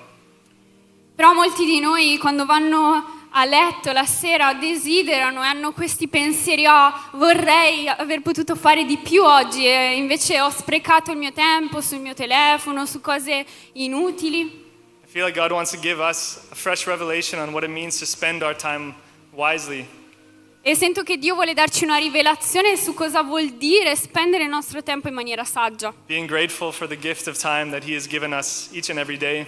Però molti di noi quando vanno a letto la sera desiderano e hanno questi pensieri, vorrei aver potuto fare di più oggi e invece ho sprecato il mio tempo sul mio telefono, su cose inutili. I feel like God wants to give us a fresh revelation on what it means to spend our time wisely. E sento che Dio vuole darci una rivelazione su cosa vuol dire spendere il nostro tempo in maniera saggia. Being grateful for the gift of time that He has given us each and every day.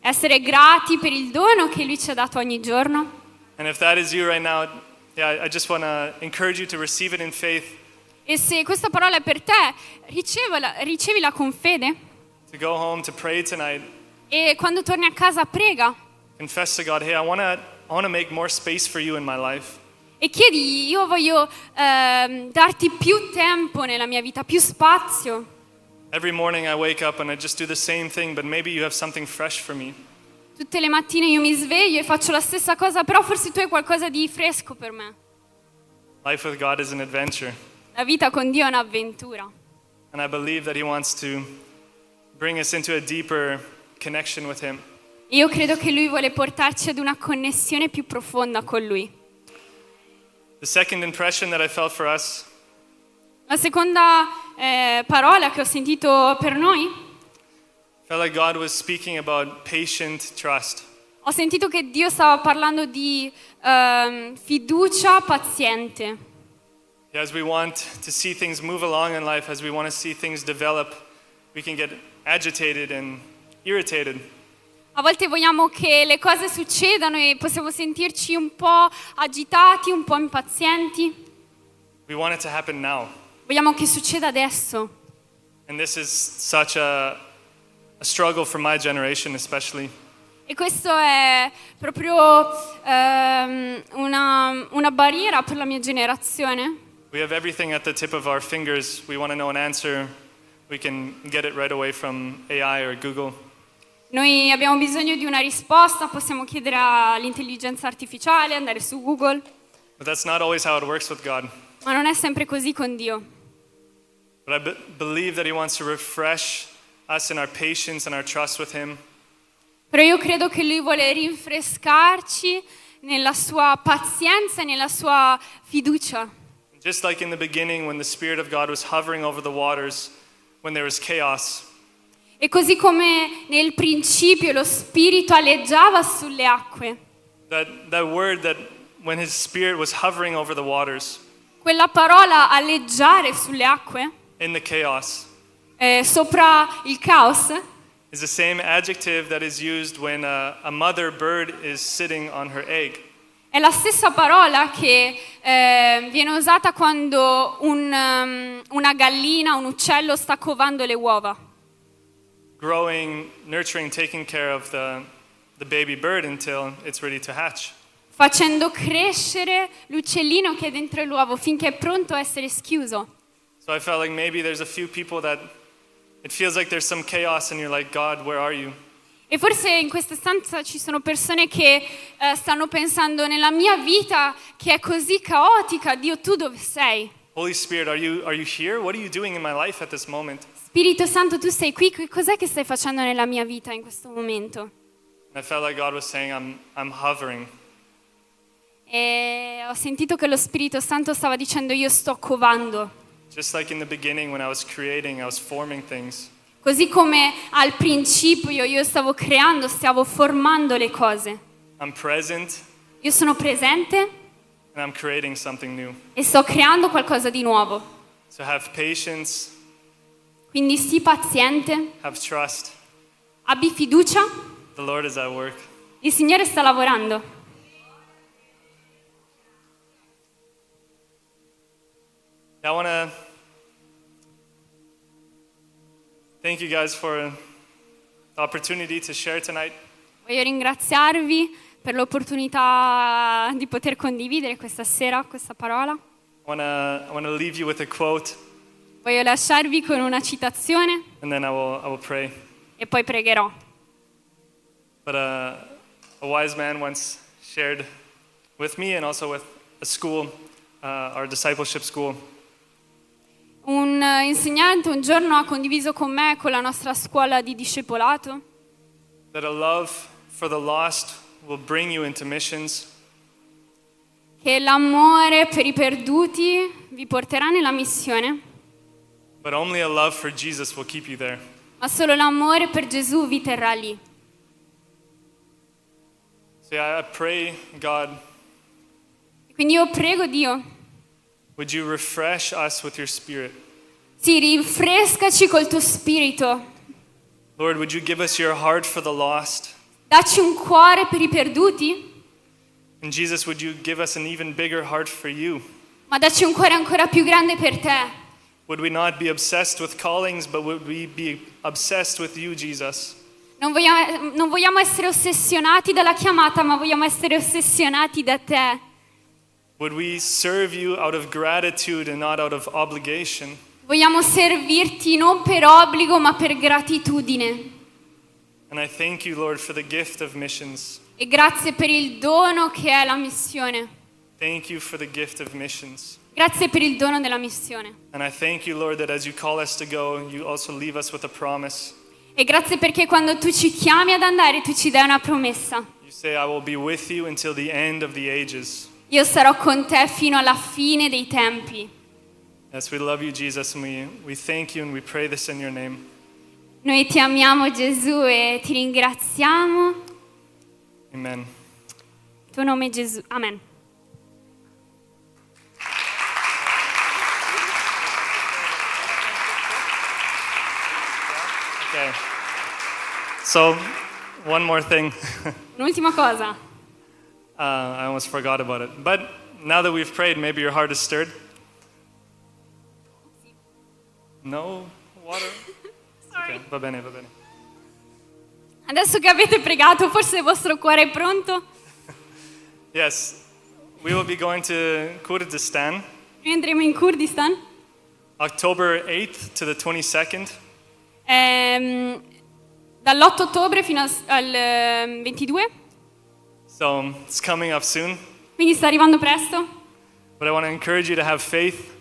Essere grati per il dono che Lui ci ha dato ogni giorno. And if that is you right now, I just want to encourage you to receive it in faith, E se questa parola è per te, ricevila con fede. to go home, to pray tonight, E quando torni a casa prega. confess to God, hey, I want to make more space for you in my life. E chiedi, io voglio darti più tempo nella mia vita, più spazio. Every morning I wake up and I just do the same thing, but maybe you have something fresh for me. Tutte le mattine io mi sveglio e faccio la stessa cosa, però forse tu hai qualcosa di fresco per me. Life with God is an adventure, La vita con Dio è un'avventura. and I believe that He wants to bring us into a deeper connection with Him. Io credo che Lui vuole portarci ad una connessione più profonda con Lui. The second impression that I felt for us La seconda parola che ho sentito per noi, felt like God was speaking about patient trust. ho sentito che Dio stava parlando di fiducia paziente. As we want to see things move along in life, as we want to see things develop, we can get agitated and irritated. A volte vogliamo che le cose succedano e possiamo sentirci un po' agitati, un po' impazienti. We want it to happen now. Vogliamo che succeda adesso. And this is such a struggle for my generation, especially. E questo è proprio una barriera per la mia generazione. We have everything at the tip of our fingers. We want to know an answer. We can get it right away from AI or Google. Noi abbiamo bisogno di una risposta, possiamo chiedere all'intelligenza artificiale, andare su Google, But that's not always how it works with God. ma non è sempre così con Dio. But I believe that He wants to refresh us in our patience and our trust with Him. Però io credo che Lui vuole rinfrescarci nella sua pazienza e nella sua fiducia. Just like in the beginning when the Spirit of God was hovering over the waters, when there was chaos, E così come nel principio lo Spirito aleggiava sulle acque, that word that when His Spirit was hovering over the waters, quella parola aleggiare sulle acque, in the chaos, sopra il caos, is the same adjective that is used when a mother bird is sitting on her egg. è la stessa parola che viene usata quando una gallina, un uccello sta covando le uova. Growing, nurturing, taking care of the baby bird until it's ready to hatch. Facendo crescere l'uccellino che è dentro l'uovo finché è pronto a essere schiuso. So I felt like maybe there's a few people that it feels like there's some chaos and you're like, God, where are you? E forse in questa stanza ci sono persone che stanno pensando nella mia vita che è così caotica, Dio tu dove sei? Holy Spirit, are you here? What are you doing in my life at this moment? Spirito Santo tu sei qui, cos'è che stai facendo nella mia vita in questo momento? And I felt like God was saying, I'm hovering. E ho sentito che lo Spirito Santo stava dicendo io sto covando. Just like in the beginning when I was creating, I was forming things. Così come al principio io stavo creando, stavo formando le cose. I'm present Io sono presente and I'm creating something new. e sto creando qualcosa di nuovo. So have patience, Quindi sii paziente, have trust. abbi fiducia, The Lord is at work. il Signore sta lavorando. I want to thank you guys for the opportunity to share tonight. Voglio ringraziarvi per l'opportunità di poter condividere questa sera questa parola. I want to leave you with a quote, Voglio lasciarvi con una citazione and then I will pray. e poi pregherò. But a wise man once shared with me and also with a school, our discipleship school, Un insegnante un giorno ha condiviso con me, con la nostra scuola di discepolato, that a love for the lost will bring you into missions, che l'amore per i perduti vi porterà nella missione, but only a love for Jesus will keep you there. ma solo l'amore per Gesù vi terrà lì. So I pray, God, Quindi io prego Dio, would you refresh us with your Spirit? sì, rinfrescaci col tuo spirito, Lord, would you give us your heart for the lost? dacci un cuore per i perduti, And Jesus, would you give us an even bigger heart for you? ma dacci un cuore ancora più grande per te. Would we not be obsessed with callings, but would we be obsessed with you, Jesus? Non vogliamo essere ossessionati dalla chiamata, ma vogliamo essere ossessionati da te. Would we serve you out of gratitude and not out of obligation? Vogliamo servirti non per obbligo, ma per gratitudine. And I thank you, Lord, for the gift of missions. E grazie per il dono che è la missione. Thank you for the gift of missions. Grazie per il dono della missione. And I thank you, Lord, that as you call us to go, you also leave us with a promise. E grazie perché quando tu ci chiami ad andare, tu ci dai una promessa. You say, I will be with you until the end of the ages. Io sarò con te fino alla fine dei tempi. Yes, we love you, Jesus, and we thank you and we pray this in your name. Noi ti amiamo, Gesù, e ti ringraziamo. Amen. In tuo nome, Gesù. Amen. Okay. So, one more thing. Un'ultima cosa. I almost forgot about it. But now that we've prayed, maybe your heart is stirred. No water? Okay, va bene, va bene. Adesso che avete pregato, forse il vostro cuore è pronto? Yes, we will be going to Kurdistan, Noi andremo in Kurdistan October 8th to the 22nd. dall'8 ottobre fino al 22, So it's coming up soon. quindi sta arrivando presto. But I want to encourage you to have faith.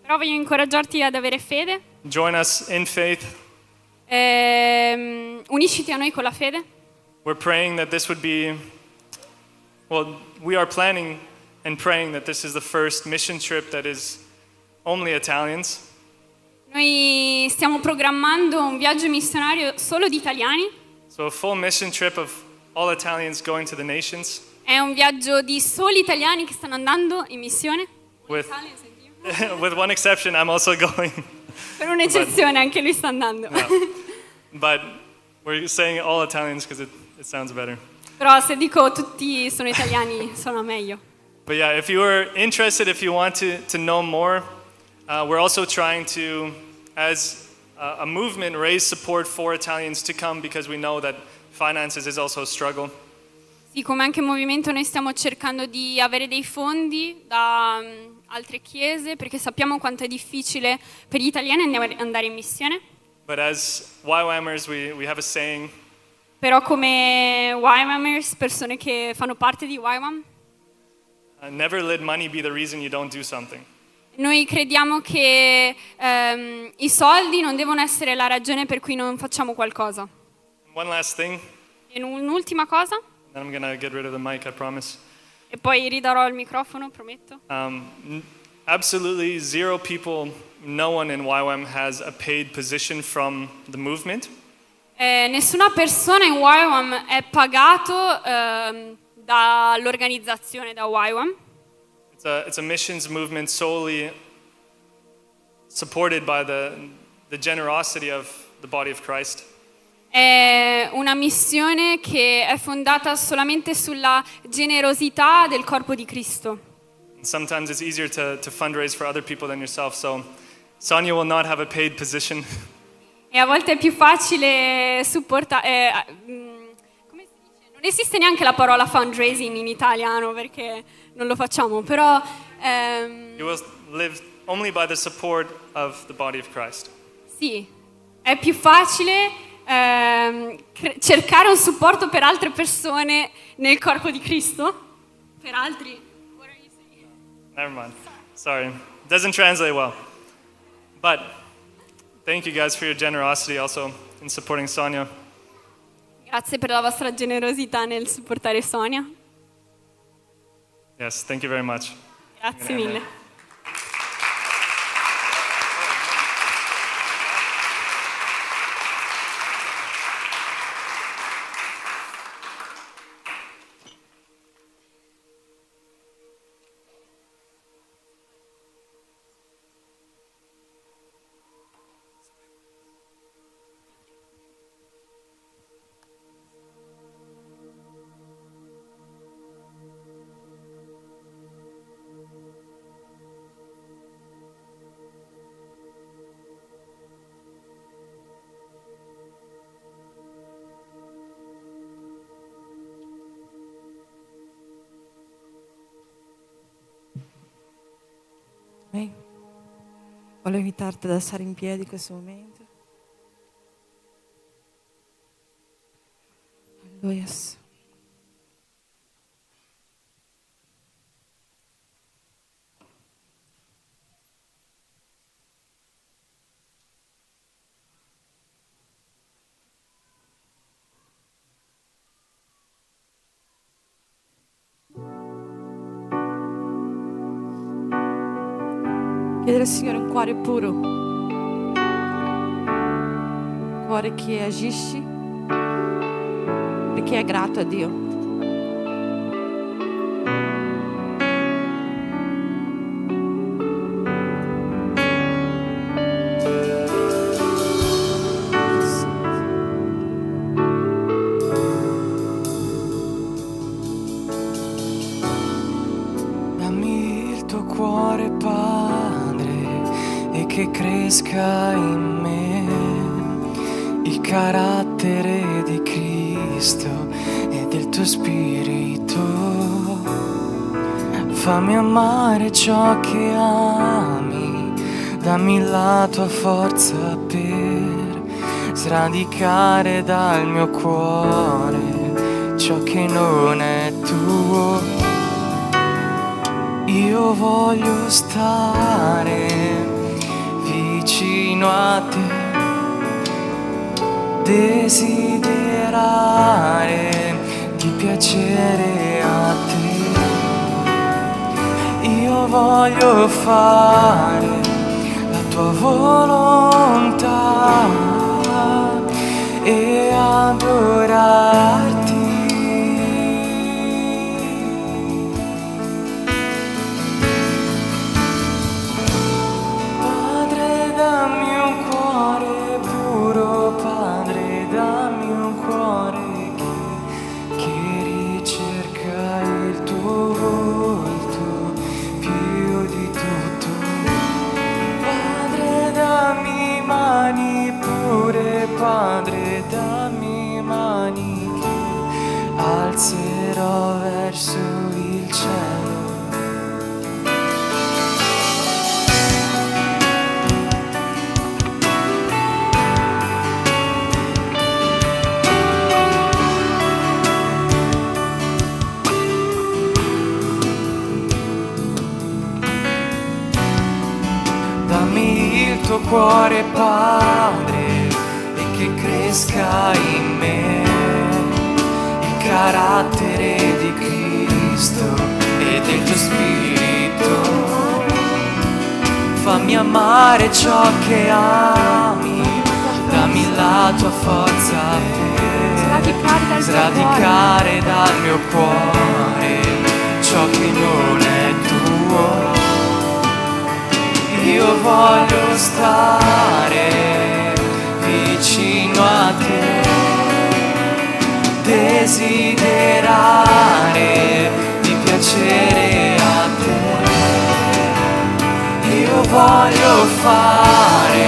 Però voglio incoraggiarti ad avere fede. Join us in faith. Unisciti a noi con la fede. We're praying that this would be, well, we are planning and praying that this is the first mission trip that is only Italians. Noi stiamo programmando un viaggio missionario solo di italiani. So a full mission trip of all Italians going to the nations È un viaggio di soli italiani che stanno andando in missione. with, with one exception, I'm also going. Per un'eccezione, anche lui sta andando. Yeah. But we're saying all Italians because it sounds better. Però se dico tutti sono italiani, suona meglio. But yeah, if you are interested, if you want to know more, we're also trying to, as a movement, raise support for Italians to come because we know that finances is also a struggle. Sì, come anche movimento noi stiamo cercando di avere dei fondi da altre chiese perché sappiamo quanto è difficile per gli italiani andare in missione. But as YWAMers, we have a saying, Però come YWAMers, persone che fanno parte di YWAM, never let money be the reason you don't do something. noi crediamo che i soldi non devono essere la ragione per cui non facciamo qualcosa. One last thing, E un'ultima cosa, then I'm going to get rid of the mic, I promise. e poi ridarò il microfono, prometto. Absolutely zero people, no one in YWAM has a paid position from the movement. Nessuna persona in YWAM è pagato dall'organizzazione, da YWAM. It's a missions movement solely supported by the generosity of the body of Christ. È una missione che è fondata solamente sulla generosità del corpo di Cristo. And sometimes it's easier to fundraise for other people than yourself. So Sonia will not have a paid position. E a volte è più facile supportare. Come si dice? Non esiste neanche la parola fundraising in italiano perché non lo facciamo, però. You will live only by the support of the body of Christ. Sì, è più facile cercare un supporto per altre persone nel corpo di Cristo. Per altri. What are you saying? Never mind. Sorry. It doesn't translate well. But thank you guys for your generosity also in supporting Sonia. Grazie per la vostra generosità nel supportare Sonia. Yes, thank you very much. Grazie mille. Amen. Voglio invitarti ad alzare in piedi in questo momento. Alleluia. Chiedere al Signore un cuore puro, un cuore che agisce perché è grato a Dio. Dammi il tuo cuore, Padre, e che cresca in me il carattere di Cristo e del tuo spirito. Fammi amare ciò che ami, dammi la tua forza per sradicare dal mio cuore ciò che non è tuo. Io voglio stare vicino a te, desiderare di piacere a te. Io voglio fare la tua volontà e adorarti. Padre, dammi un cuore puro, Padre, dammi un cuore che ricerca il tuo volto più di tutto. Padre, dammi mani pure, Padre, dammi mani che alzerò verso il cielo. Dammi il tuo cuore, Padre, e che cresca in me il carattere di Cristo e del tuo spirito. Fammi amare ciò che ami, dammi la tua forza per sradicare dal mio cuore ciò che non è tuo. Io voglio stare vicino a te, desiderare di piacere a te. Io voglio fare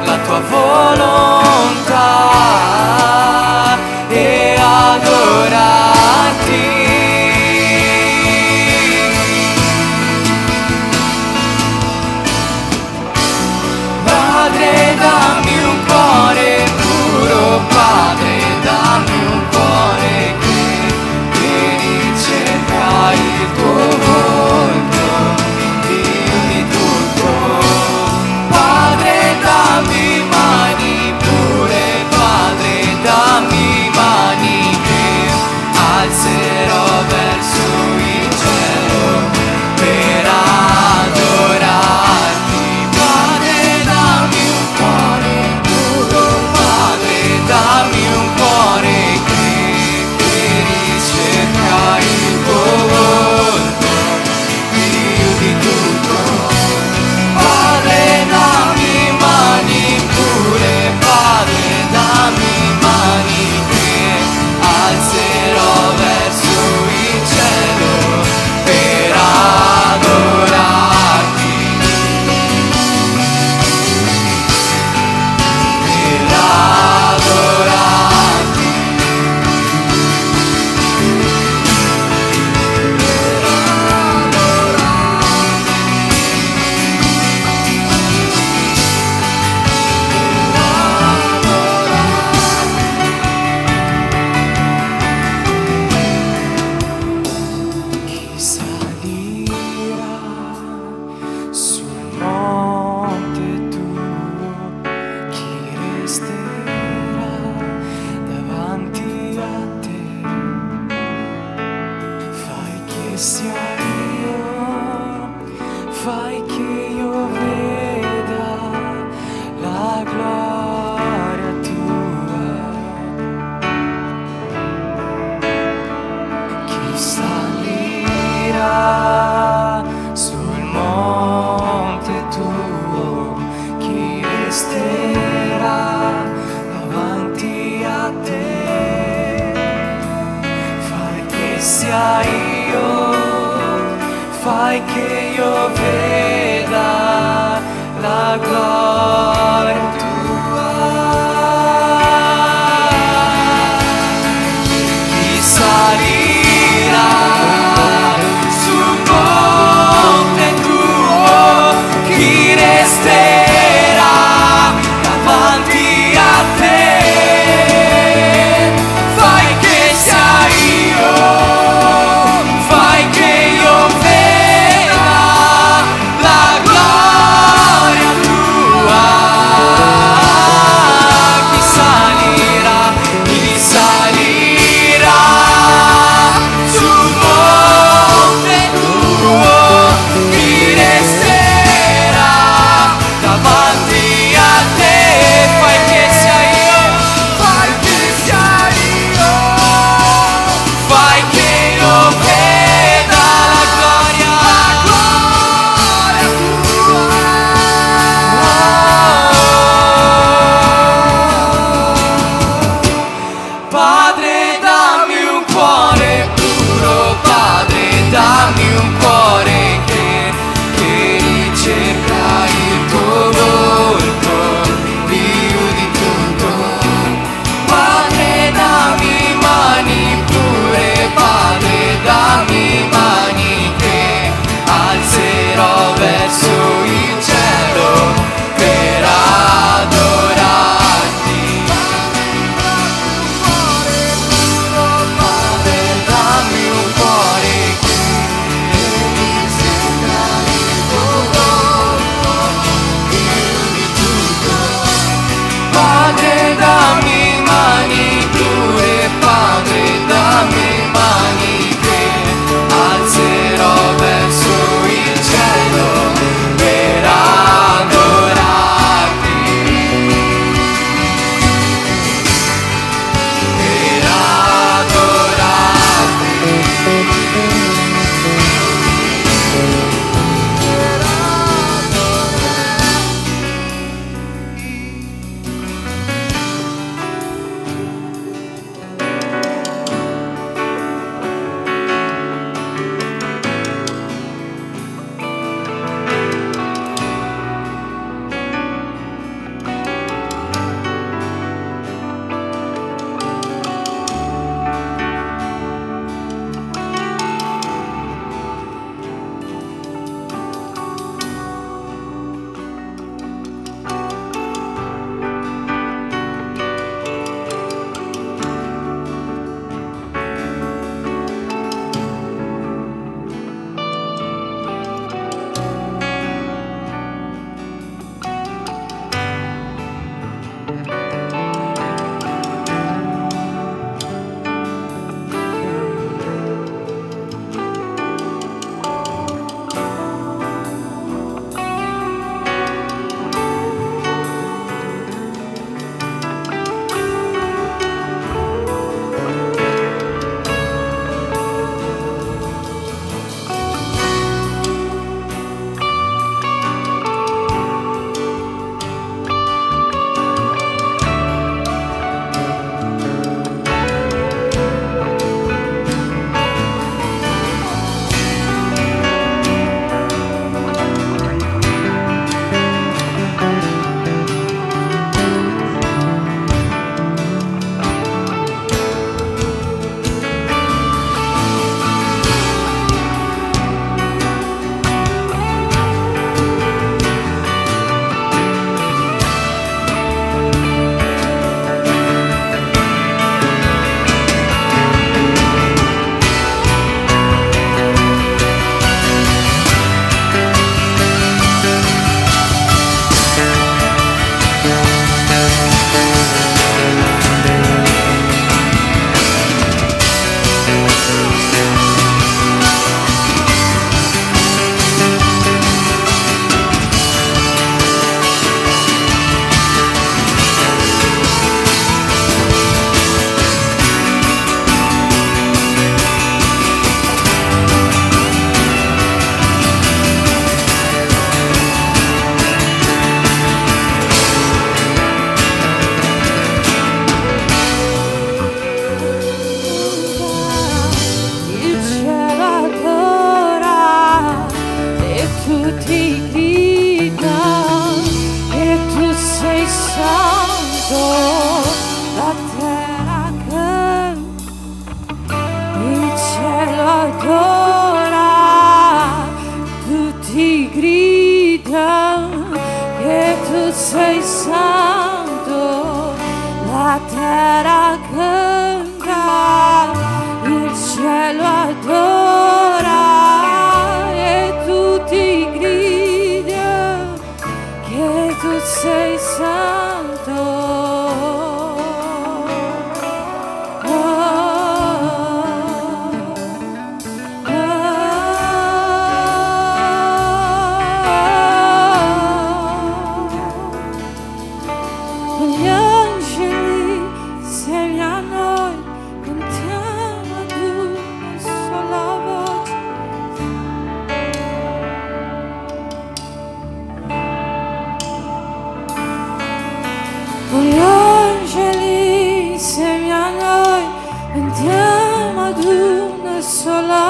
la tua volontà e adorarti. Padre, dammi un cuore puro, Padre, dammi un cuore che ricerca il tuo volto più di tutto. Padre, dammi mani pure, Padre, dammi mani che che sia io, fai che io veda la gloria tua. Chi salirà sul monte tuo, chi resterà davanti a te. Fai che sia io, fai che io veda la gloria tua. Chi salirà sul monte tuo, chi resterà davanti a te. Fai che sia io, fai che io veda la gloria tua.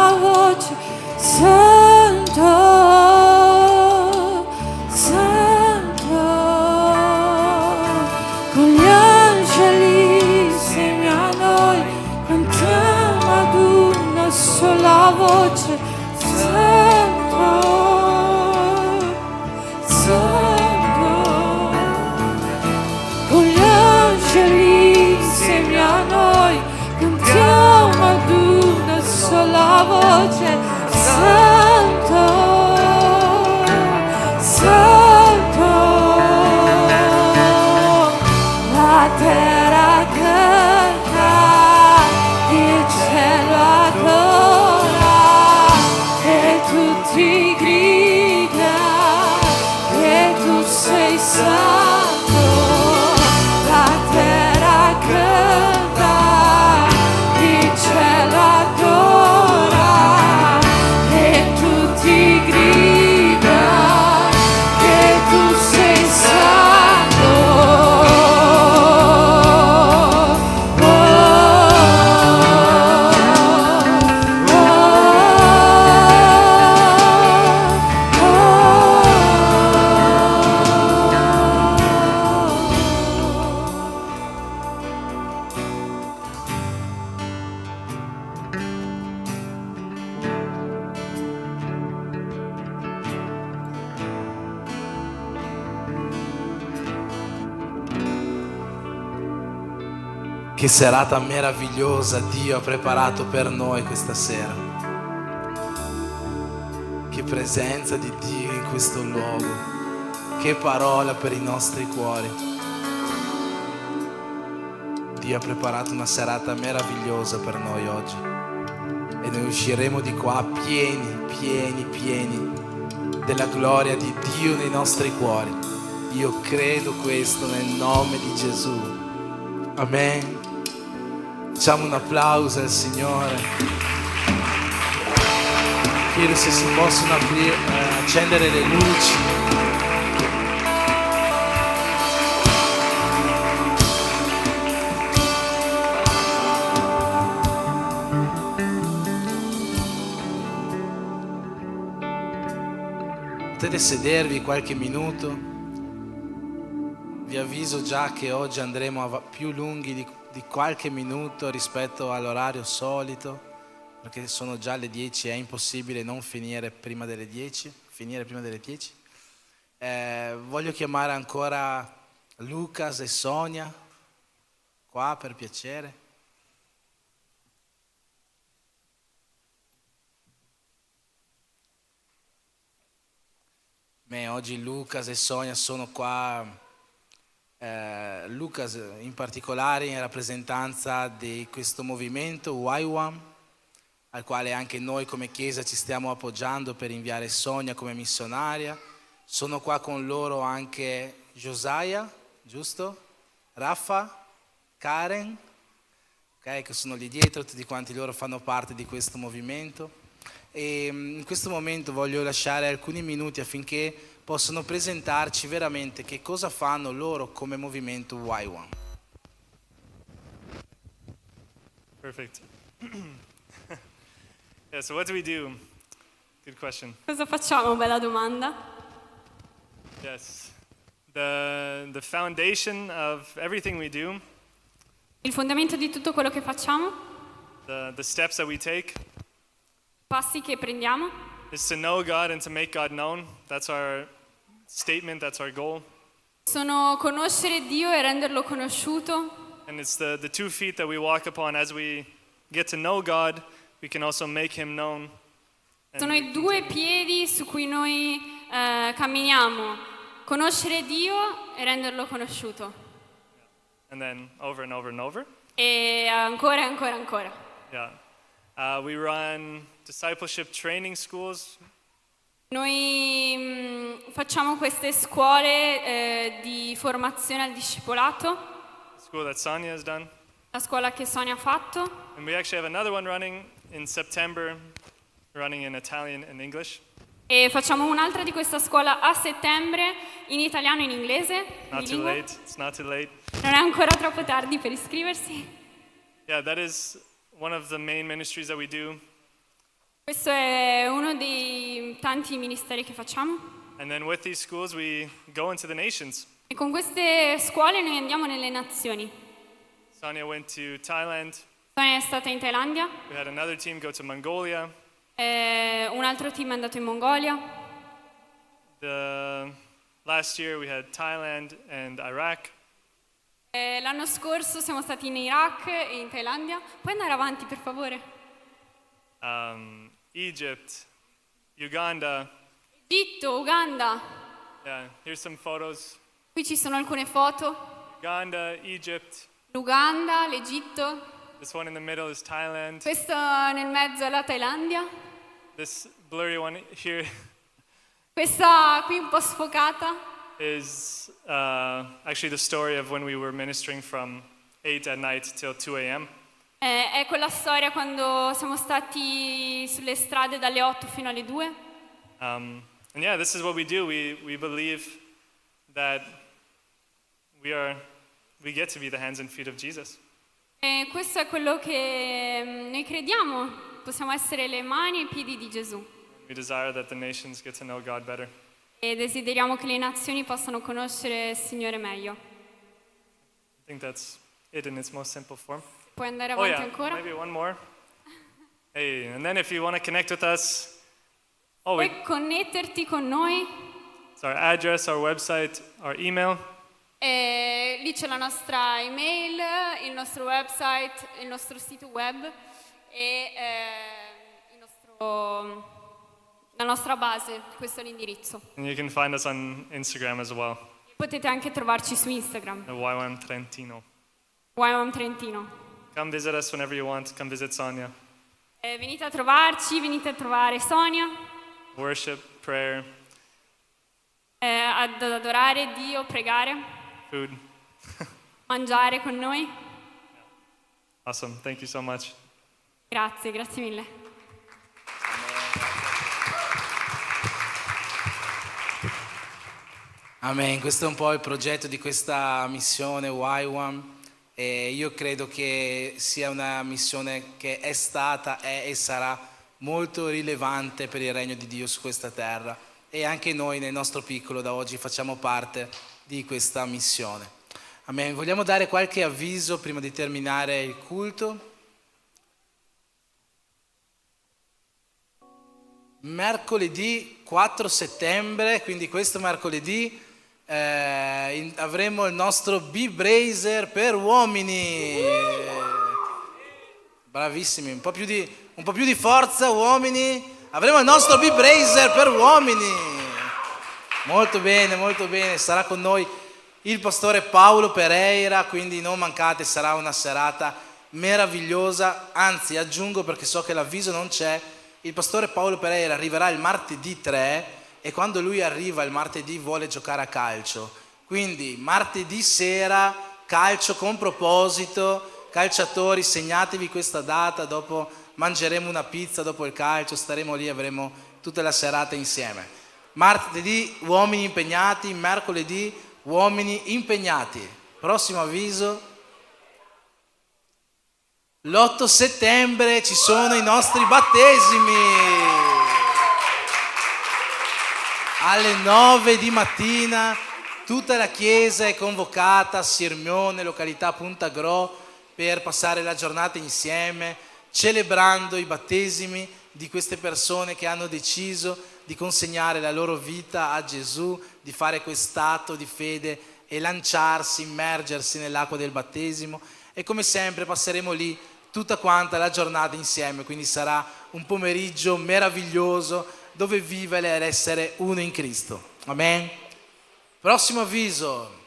sola voce, Santo, Santo. Con gli angeli insieme a noi cantiamo ad una sola voce, Santo, Santo. Con gli angeli insieme a noi cantiamo ad una sola voce, Santo, Santo. La terra canta, il cielo adora e tutti gridano che tu sei santo. La terra canta, il cielo adora e tutti gridano che tu sei santo. Oh, Che serata meravigliosa Dio ha preparato per noi questa sera. Che presenza di Dio in questo luogo. Che parola per i nostri cuori. Dio ha preparato una serata meravigliosa per noi oggi. E noi usciremo di qua pieni, pieni, pieni della gloria di Dio nei nostri cuori. Io credo questo nel nome di Gesù. Amen. Facciamo un applauso al Signore. Chiedo se si possono accendere le luci. Potete sedervi qualche minuto. Vi avviso già che oggi andremo più lunghi di qualche minuto rispetto all'orario solito, perché sono già le 10 e è impossibile non finire prima delle 10. Voglio chiamare ancora Lucas e Sonia qua, per piacere. Oggi Lucas e Sonia sono qua. Lucas in particolare in rappresentanza di questo movimento YWAM, al quale anche noi come Chiesa ci stiamo appoggiando per inviare Sonia come missionaria. Sono qua con loro anche Josiah, giusto? Raffa, Karen, okay, che sono lì dietro, tutti quanti loro fanno parte di questo movimento. E in questo momento voglio lasciare alcuni minuti affinché possono presentarci veramente che cosa fanno loro come movimento YWAM. Perfect. Yeah, so what do we do? Good question. Cosa facciamo? Bella domanda. Yes. The foundation of everything we do, Il fondamento di tutto quello che facciamo, the steps that we take, passi che prendiamo, is to know God and to make God known. That's our statement, that's our goal. sono conoscere Dio e renderlo conosciuto. And it's the 2 feet that we walk upon as we get to know God, we can also make Him known. Sono i 2 piedi su cui noi camminiamo, conoscere Dio e renderlo conosciuto. And then over and over and over. E ancora e ancora e ancora. Yeah. We run discipleship training schools. Noi facciamo queste scuole di formazione al discepolato, School that Sonia has done. la scuola che Sonia ha fatto. And we actually have another one running in September, running in Italian and English. E facciamo un'altra di questa scuola a settembre in italiano e in inglese. Not too bilingue. late. It's not too late. Non è ancora troppo tardi per iscriversi. Yeah, that is one of the main ministries that we do. Questo è uno dei tanti ministeri che facciamo. And then with these schools, we go into the nations. E con queste scuole noi andiamo nelle nazioni. Sonia went to Thailand. Sonia è stata in Thailandia, We had another team go to Mongolia. un altro team è andato in Mongolia. Last year, we had Thailand and Iraq. L'anno scorso siamo stati in Iraq e in Thailandia. Puoi andare avanti, per favore? Egypt, Uganda. Egitto, Uganda. Yeah, here's some photos. Qui ci sono alcune foto. Uganda, Egypt. L'Uganda, l'Egitto. This one in the middle is Thailand. Questo nel mezzo è la Thailandia. This blurry one here Questa qui un po' sfocata is actually the story of when we were ministering from 8 at night till 2 a.m. è quella storia quando siamo stati sulle strade dalle 8 fino alle 2. And yeah, this is what we do. We believe that we get to be the hands and feet of Jesus. E questo è quello che noi crediamo. Possiamo essere le mani e i piedi di Gesù. We desire that the nations get to know God better. E desideriamo che le nazioni possano conoscere il Signore meglio. I think that's it in its most simple form. Puoi andare Oh avanti yeah, ancora? maybe one more. Hey, and then if you want to connect with us, we Puoi connetterti con noi. it's our address, our website, our email. E lì c'è la nostra email, il nostro website, il nostro sito web e la nostra base. Questo è l'indirizzo. And you can find us on Instagram as well, Potete anche trovarci su Instagram, at YWAM Trentino. YWAM Trentino. Come visit us whenever you want. Come visit Sonia. Venite a trovarci, venite a trovare Sonia, Worship, prayer, ad adorare Dio, pregare, food. mangiare con noi. Awesome. Thank you so much. Grazie, grazie mille. Amen, questo è un po' il progetto di questa missione YWAM e io credo che sia una missione che è stata, è e sarà molto rilevante per il regno di Dio su questa terra e anche noi nel nostro piccolo da oggi facciamo parte di questa missione. Amen, vogliamo dare qualche avviso prima di terminare il culto? Mercoledì 4 settembre, quindi questo mercoledì, avremo il nostro B-Brazer per uomini. Bravissimi, un po' più di forza uomini. Avremo il nostro B-Brazer per uomini. Molto bene, sarà con noi il pastore Paolo Pereira, quindi non mancate, sarà una serata meravigliosa. Anzi, aggiungo, perché so che l'avviso non c'è, il pastore Paolo Pereira arriverà il martedì 3 e quando lui arriva il martedì vuole giocare a calcio. Quindi martedì sera calcio con proposito, calciatori segnatevi questa data, dopo mangeremo una pizza dopo il calcio, staremo lì, avremo tutta la serata insieme. Martedì uomini impegnati, mercoledì uomini impegnati. Prossimo avviso. L'8 settembre ci sono i nostri battesimi. Alle 9 di mattina tutta la chiesa è convocata a Sirmione, località Punta Gro, per passare la giornata insieme, celebrando i battesimi di queste persone che hanno deciso di consegnare la loro vita a Gesù, di fare quest'atto di fede e lanciarsi, immergersi nell'acqua del battesimo. E come sempre passeremo lì tutta quanta la giornata insieme, quindi sarà un pomeriggio meraviglioso dove vivere ed essere uno in Cristo. Amen. Prossimo avviso.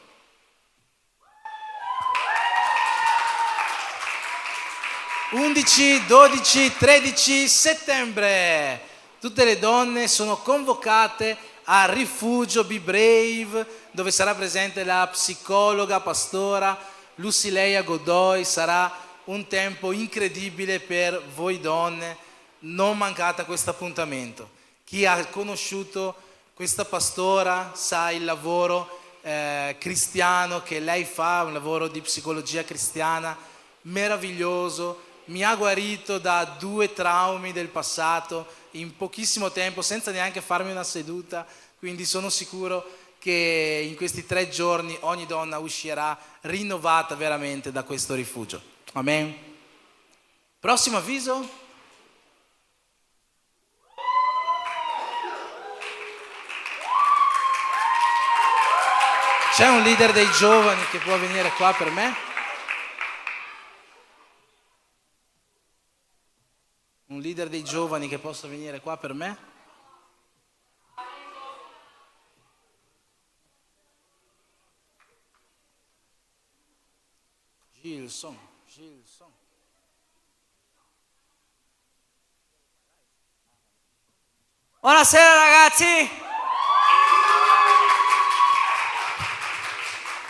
(11, 12, 13 settembre). Tutte le donne sono convocate a Rifugio Be Brave, dove sarà presente la psicologa, pastora Lucileia Godoy. Sarà un tempo incredibile per voi donne, non mancate a questo appuntamento. Chi ha conosciuto questa pastora sa il lavoro cristiano che lei fa, un lavoro di psicologia cristiana meraviglioso, mi ha guarito da 2 traumi del passato in pochissimo tempo, senza neanche farmi una seduta, quindi sono sicuro che in questi 3 giorni ogni donna uscirà rinnovata veramente da questo rifugio. Amen. Prossimo avviso. C'è un leader dei giovani che può venire qua per me? Un leader dei giovani che possa venire qua per me? Gilson. Buonasera ragazzi!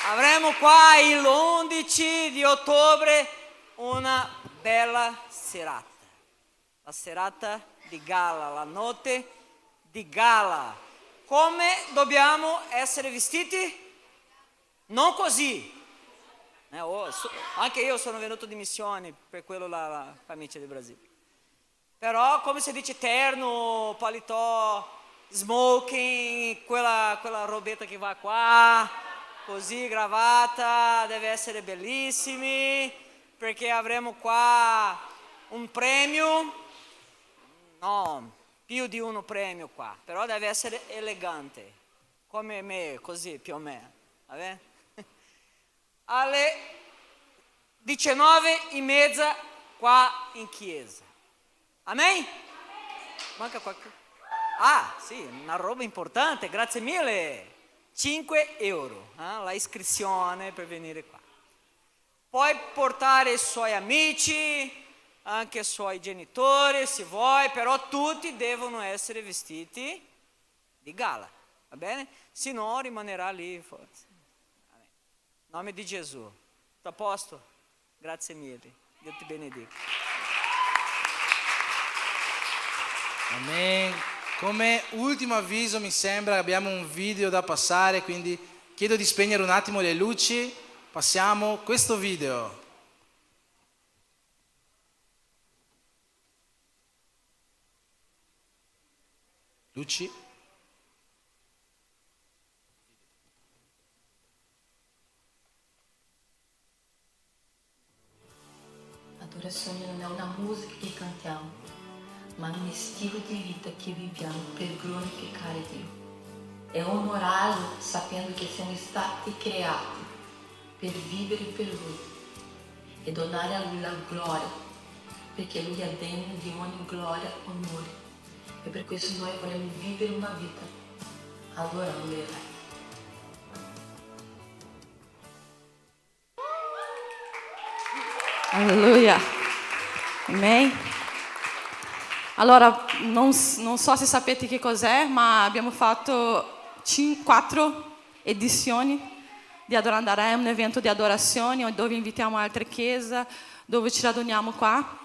Avremo qua l'11 di ottobre una bella serata. La serata di gala, la notte di gala. Come dobbiamo essere vestiti? Non così. Anche io sono venuto di missione per quello la camicia del Brasile. Però come si dice terno, paletó, smoking, quella robetta che va qua, così gravata, deve essere bellissimi, perché avremo qua un premio, no, più di uno premio qua, però deve essere elegante, come me, così più o meno, va bene? Alle 19:30 qua in chiesa. Amen? Manca qualcuno? Ah, sì, una roba importante, grazie mille. 5 euro, la iscrizione per venire qua. Puoi portare i suoi amici, anche i suoi genitori se vuoi, però tutti devono essere vestiti di gala, va bene? Se no rimanerà lì forse. Amen. Nome di Gesù. Tutto a posto? Grazie mille. Dio ti benedica. Amen. Come ultimo avviso mi sembra che abbiamo un video da passare, quindi chiedo di spegnere un attimo le luci, passiamo questo video. Luci. Adorazione non è una musica che cantiamo, ma un stile di vita che viviamo per glorificare Dio. È onorarlo sapendo che siamo stati creati per vivere per Lui e donare a Lui la gloria, perché Lui è degno di ogni gloria e onore. E per questo noi vogliamo vivere una vita adorando il Re. Alleluia. Amen. Allora, non so se sapete che cos'è, ma abbiamo fatto 4 edizioni di Adorando Re, un evento di adorazione dove invitiamo altre chiese, dove ci raduniamo qua.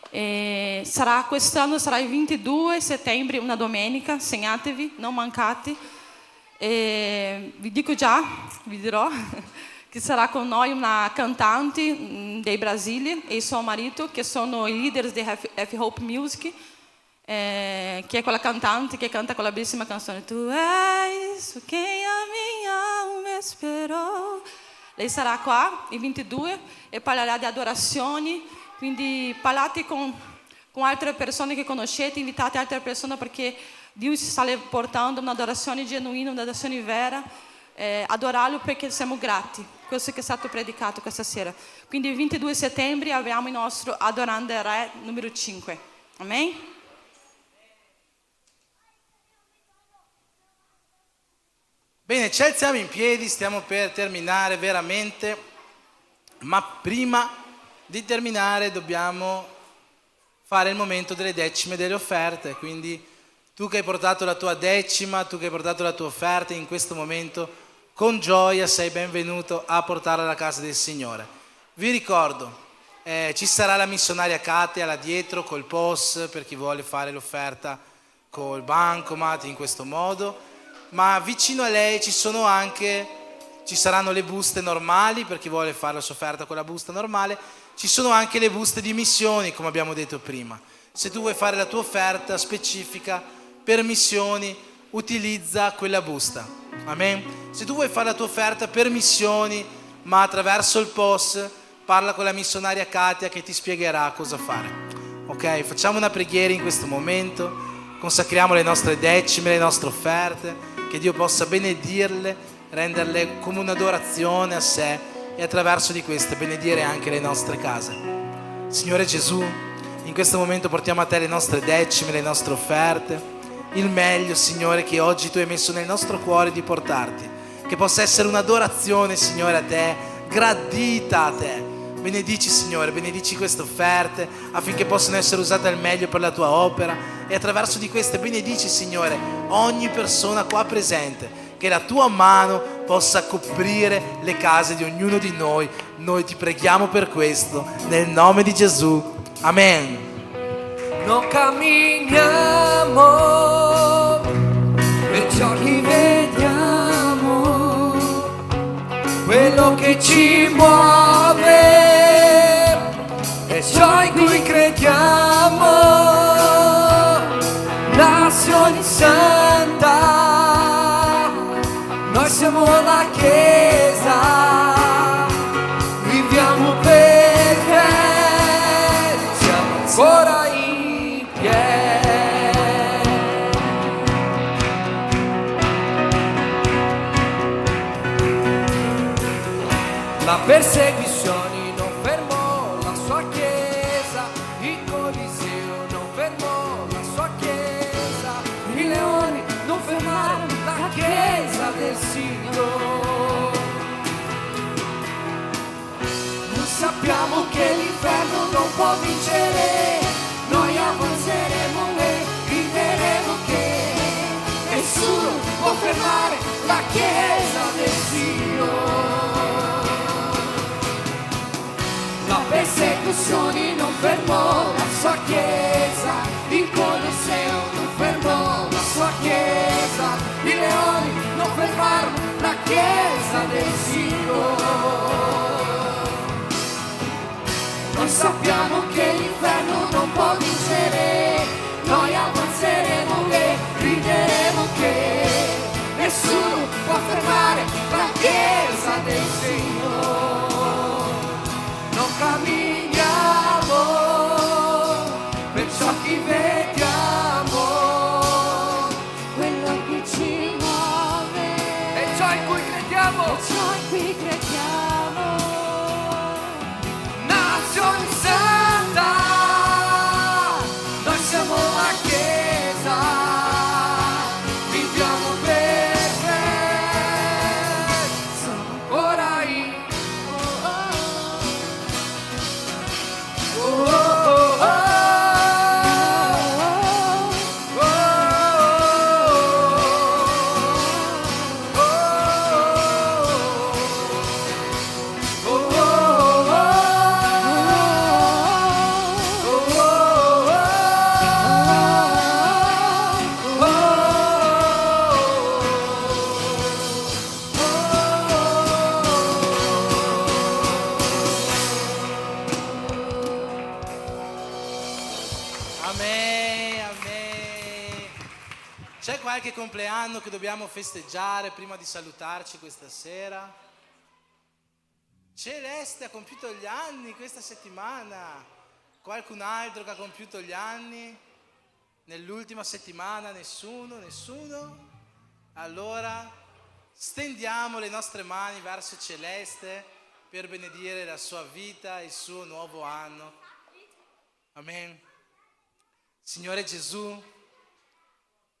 E quest'anno sarà il 22 settembre, una domenica, segnatevi, non mancate. E vi dico già, vi dirò, che sarà con noi una cantante del Brasile e suo marito, che sono i leader di F-Hope Music, che è quella cantante che canta quella bellissima canzone Tu és quem a minha alma esperou. Lei sarà qua il 22 e parlerà di adorazioni, quindi parlate con altre persone che conoscete, invitate altre persone perché Dio sta portando un'adorazione genuina, un'adorazione vera, adorarlo perché siamo grati. Questo che è stato predicato questa sera. Quindi il 22 settembre abbiamo il nostro Adorando Re numero 5. Amen? Bene, ci alziamo in piedi, stiamo per terminare veramente, ma prima di terminare dobbiamo fare il momento delle decime delle offerte, quindi tu che hai portato la tua decima, tu che hai portato la tua offerta in questo momento, con gioia sei benvenuto a portarla alla casa del Signore. Vi ricordo, ci sarà la missionaria Katia là dietro col POS per chi vuole fare l'offerta col bancomat in questo modo, ma vicino a lei ci sono anche Ci saranno le buste normali per chi vuole fare la sua offerta con la busta normale, ci sono anche le buste di missioni, come abbiamo detto prima. Se tu vuoi fare la tua offerta specifica per missioni, utilizza quella busta. Amen. Se tu vuoi fare la tua offerta per missioni, ma attraverso il POS, parla con la missionaria Katia che ti spiegherà cosa fare. Ok, facciamo una preghiera in questo momento, consacriamo le nostre decime, le nostre offerte, che Dio possa benedirle, renderle come un'adorazione a sé e attraverso di queste benedire anche le nostre case. Signore Gesù, in questo momento portiamo a te le nostre decime, le nostre offerte, il meglio, Signore, che oggi tu hai messo nel nostro cuore di portarti, che possa essere un'adorazione, Signore, a te, gradita a te. Benedici, Signore, benedici queste offerte affinché possano essere usate al meglio per la tua opera, e attraverso di queste benedici, Signore, ogni persona qua presente, che la tua mano possa coprire le case di ognuno di noi. Noi ti preghiamo per questo, nel nome di Gesù. Amen. Non camminiamo per ciò che vediamo, quello che ci muove è ciò in cui crediamo. Nazione santa, noi siamo la Chiesa, viviamo perché siamo ancora in piedi. La persecuzione non fermò la sua Chiesa, il Coliseo non fermò la sua Chiesa, i leoni non fermarono la Chiesa del Signore. Noi sappiamo che l'inferno non può vincere, noi avanzeremo e grideremo che nessuno può fermare la Chiesa del Signore. La persecuzione non fermò la sua Chiesa, il Coliseo non fermò la sua Chiesa, i leoni non fermarono la Chiesa del Signore. Noi sappiamo che l'inferno non può vincere, noi avanzeremo e grideremo che nessuno può fermare la Chiesa del Signore. Non camminiamo per ciò che vediamo, Quello che ci muove è ciò in cui crediamo. è ciò in cui crediamo. Nazione santa, noi siamo la Chiesa, viviamo perché siamo ancora in Amen, amen. C'è qualche compleanno che dobbiamo festeggiare prima di salutarci questa sera? Celeste ha compiuto gli anni questa settimana. Qualcun altro che ha compiuto gli anni? Nell'ultima settimana nessuno? Nessuno? Allora stendiamo le nostre mani verso Celeste per benedire la sua vita e il suo nuovo anno. Amen. Signore Gesù,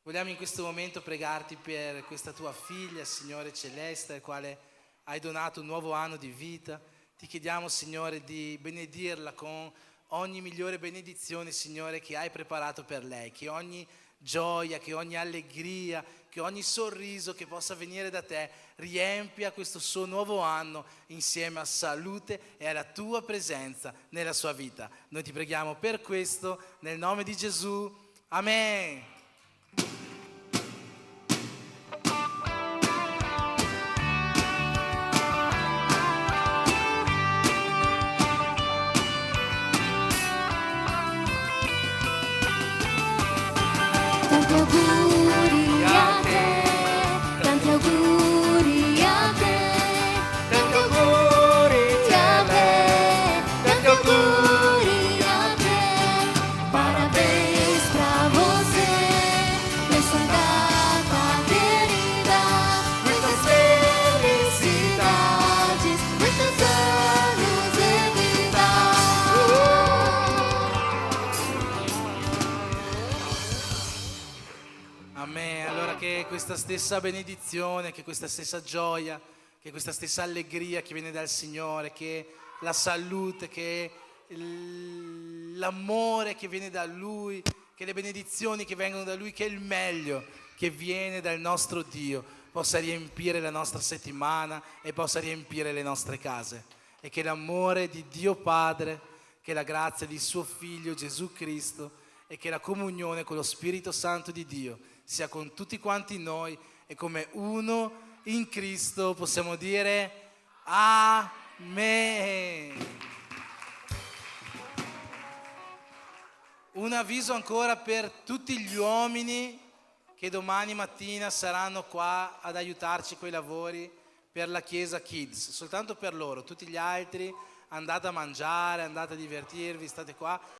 vogliamo in questo momento pregarti per questa tua figlia, Signore Celeste, al quale hai donato un nuovo anno di vita. Ti chiediamo, Signore, di benedirla con ogni migliore benedizione, Signore, che hai preparato per lei, che ogni gioia, che ogni allegria, che ogni sorriso che possa venire da te riempia questo suo nuovo anno insieme a salute e alla tua presenza nella sua vita. Noi ti preghiamo per questo nel nome di Gesù. Amen. Amen. Allora che questa stessa benedizione, che questa stessa gioia, che questa stessa allegria che viene dal Signore, che la salute, che l'amore che viene da Lui, che le benedizioni che vengono da Lui, che il meglio che viene dal nostro Dio possa riempire la nostra settimana e possa riempire le nostre case. E che l'amore di Dio Padre, che la grazia di suo Figlio Gesù Cristo e che la comunione con lo Spirito Santo di Dio sia con tutti quanti noi, e come uno in Cristo possiamo dire Amen. Un avviso ancora per tutti gli uomini che domani mattina saranno qua ad aiutarci con i lavori per la chiesa Kids, soltanto per loro. Tutti gli altri andate a mangiare, andate a divertirvi, state qua.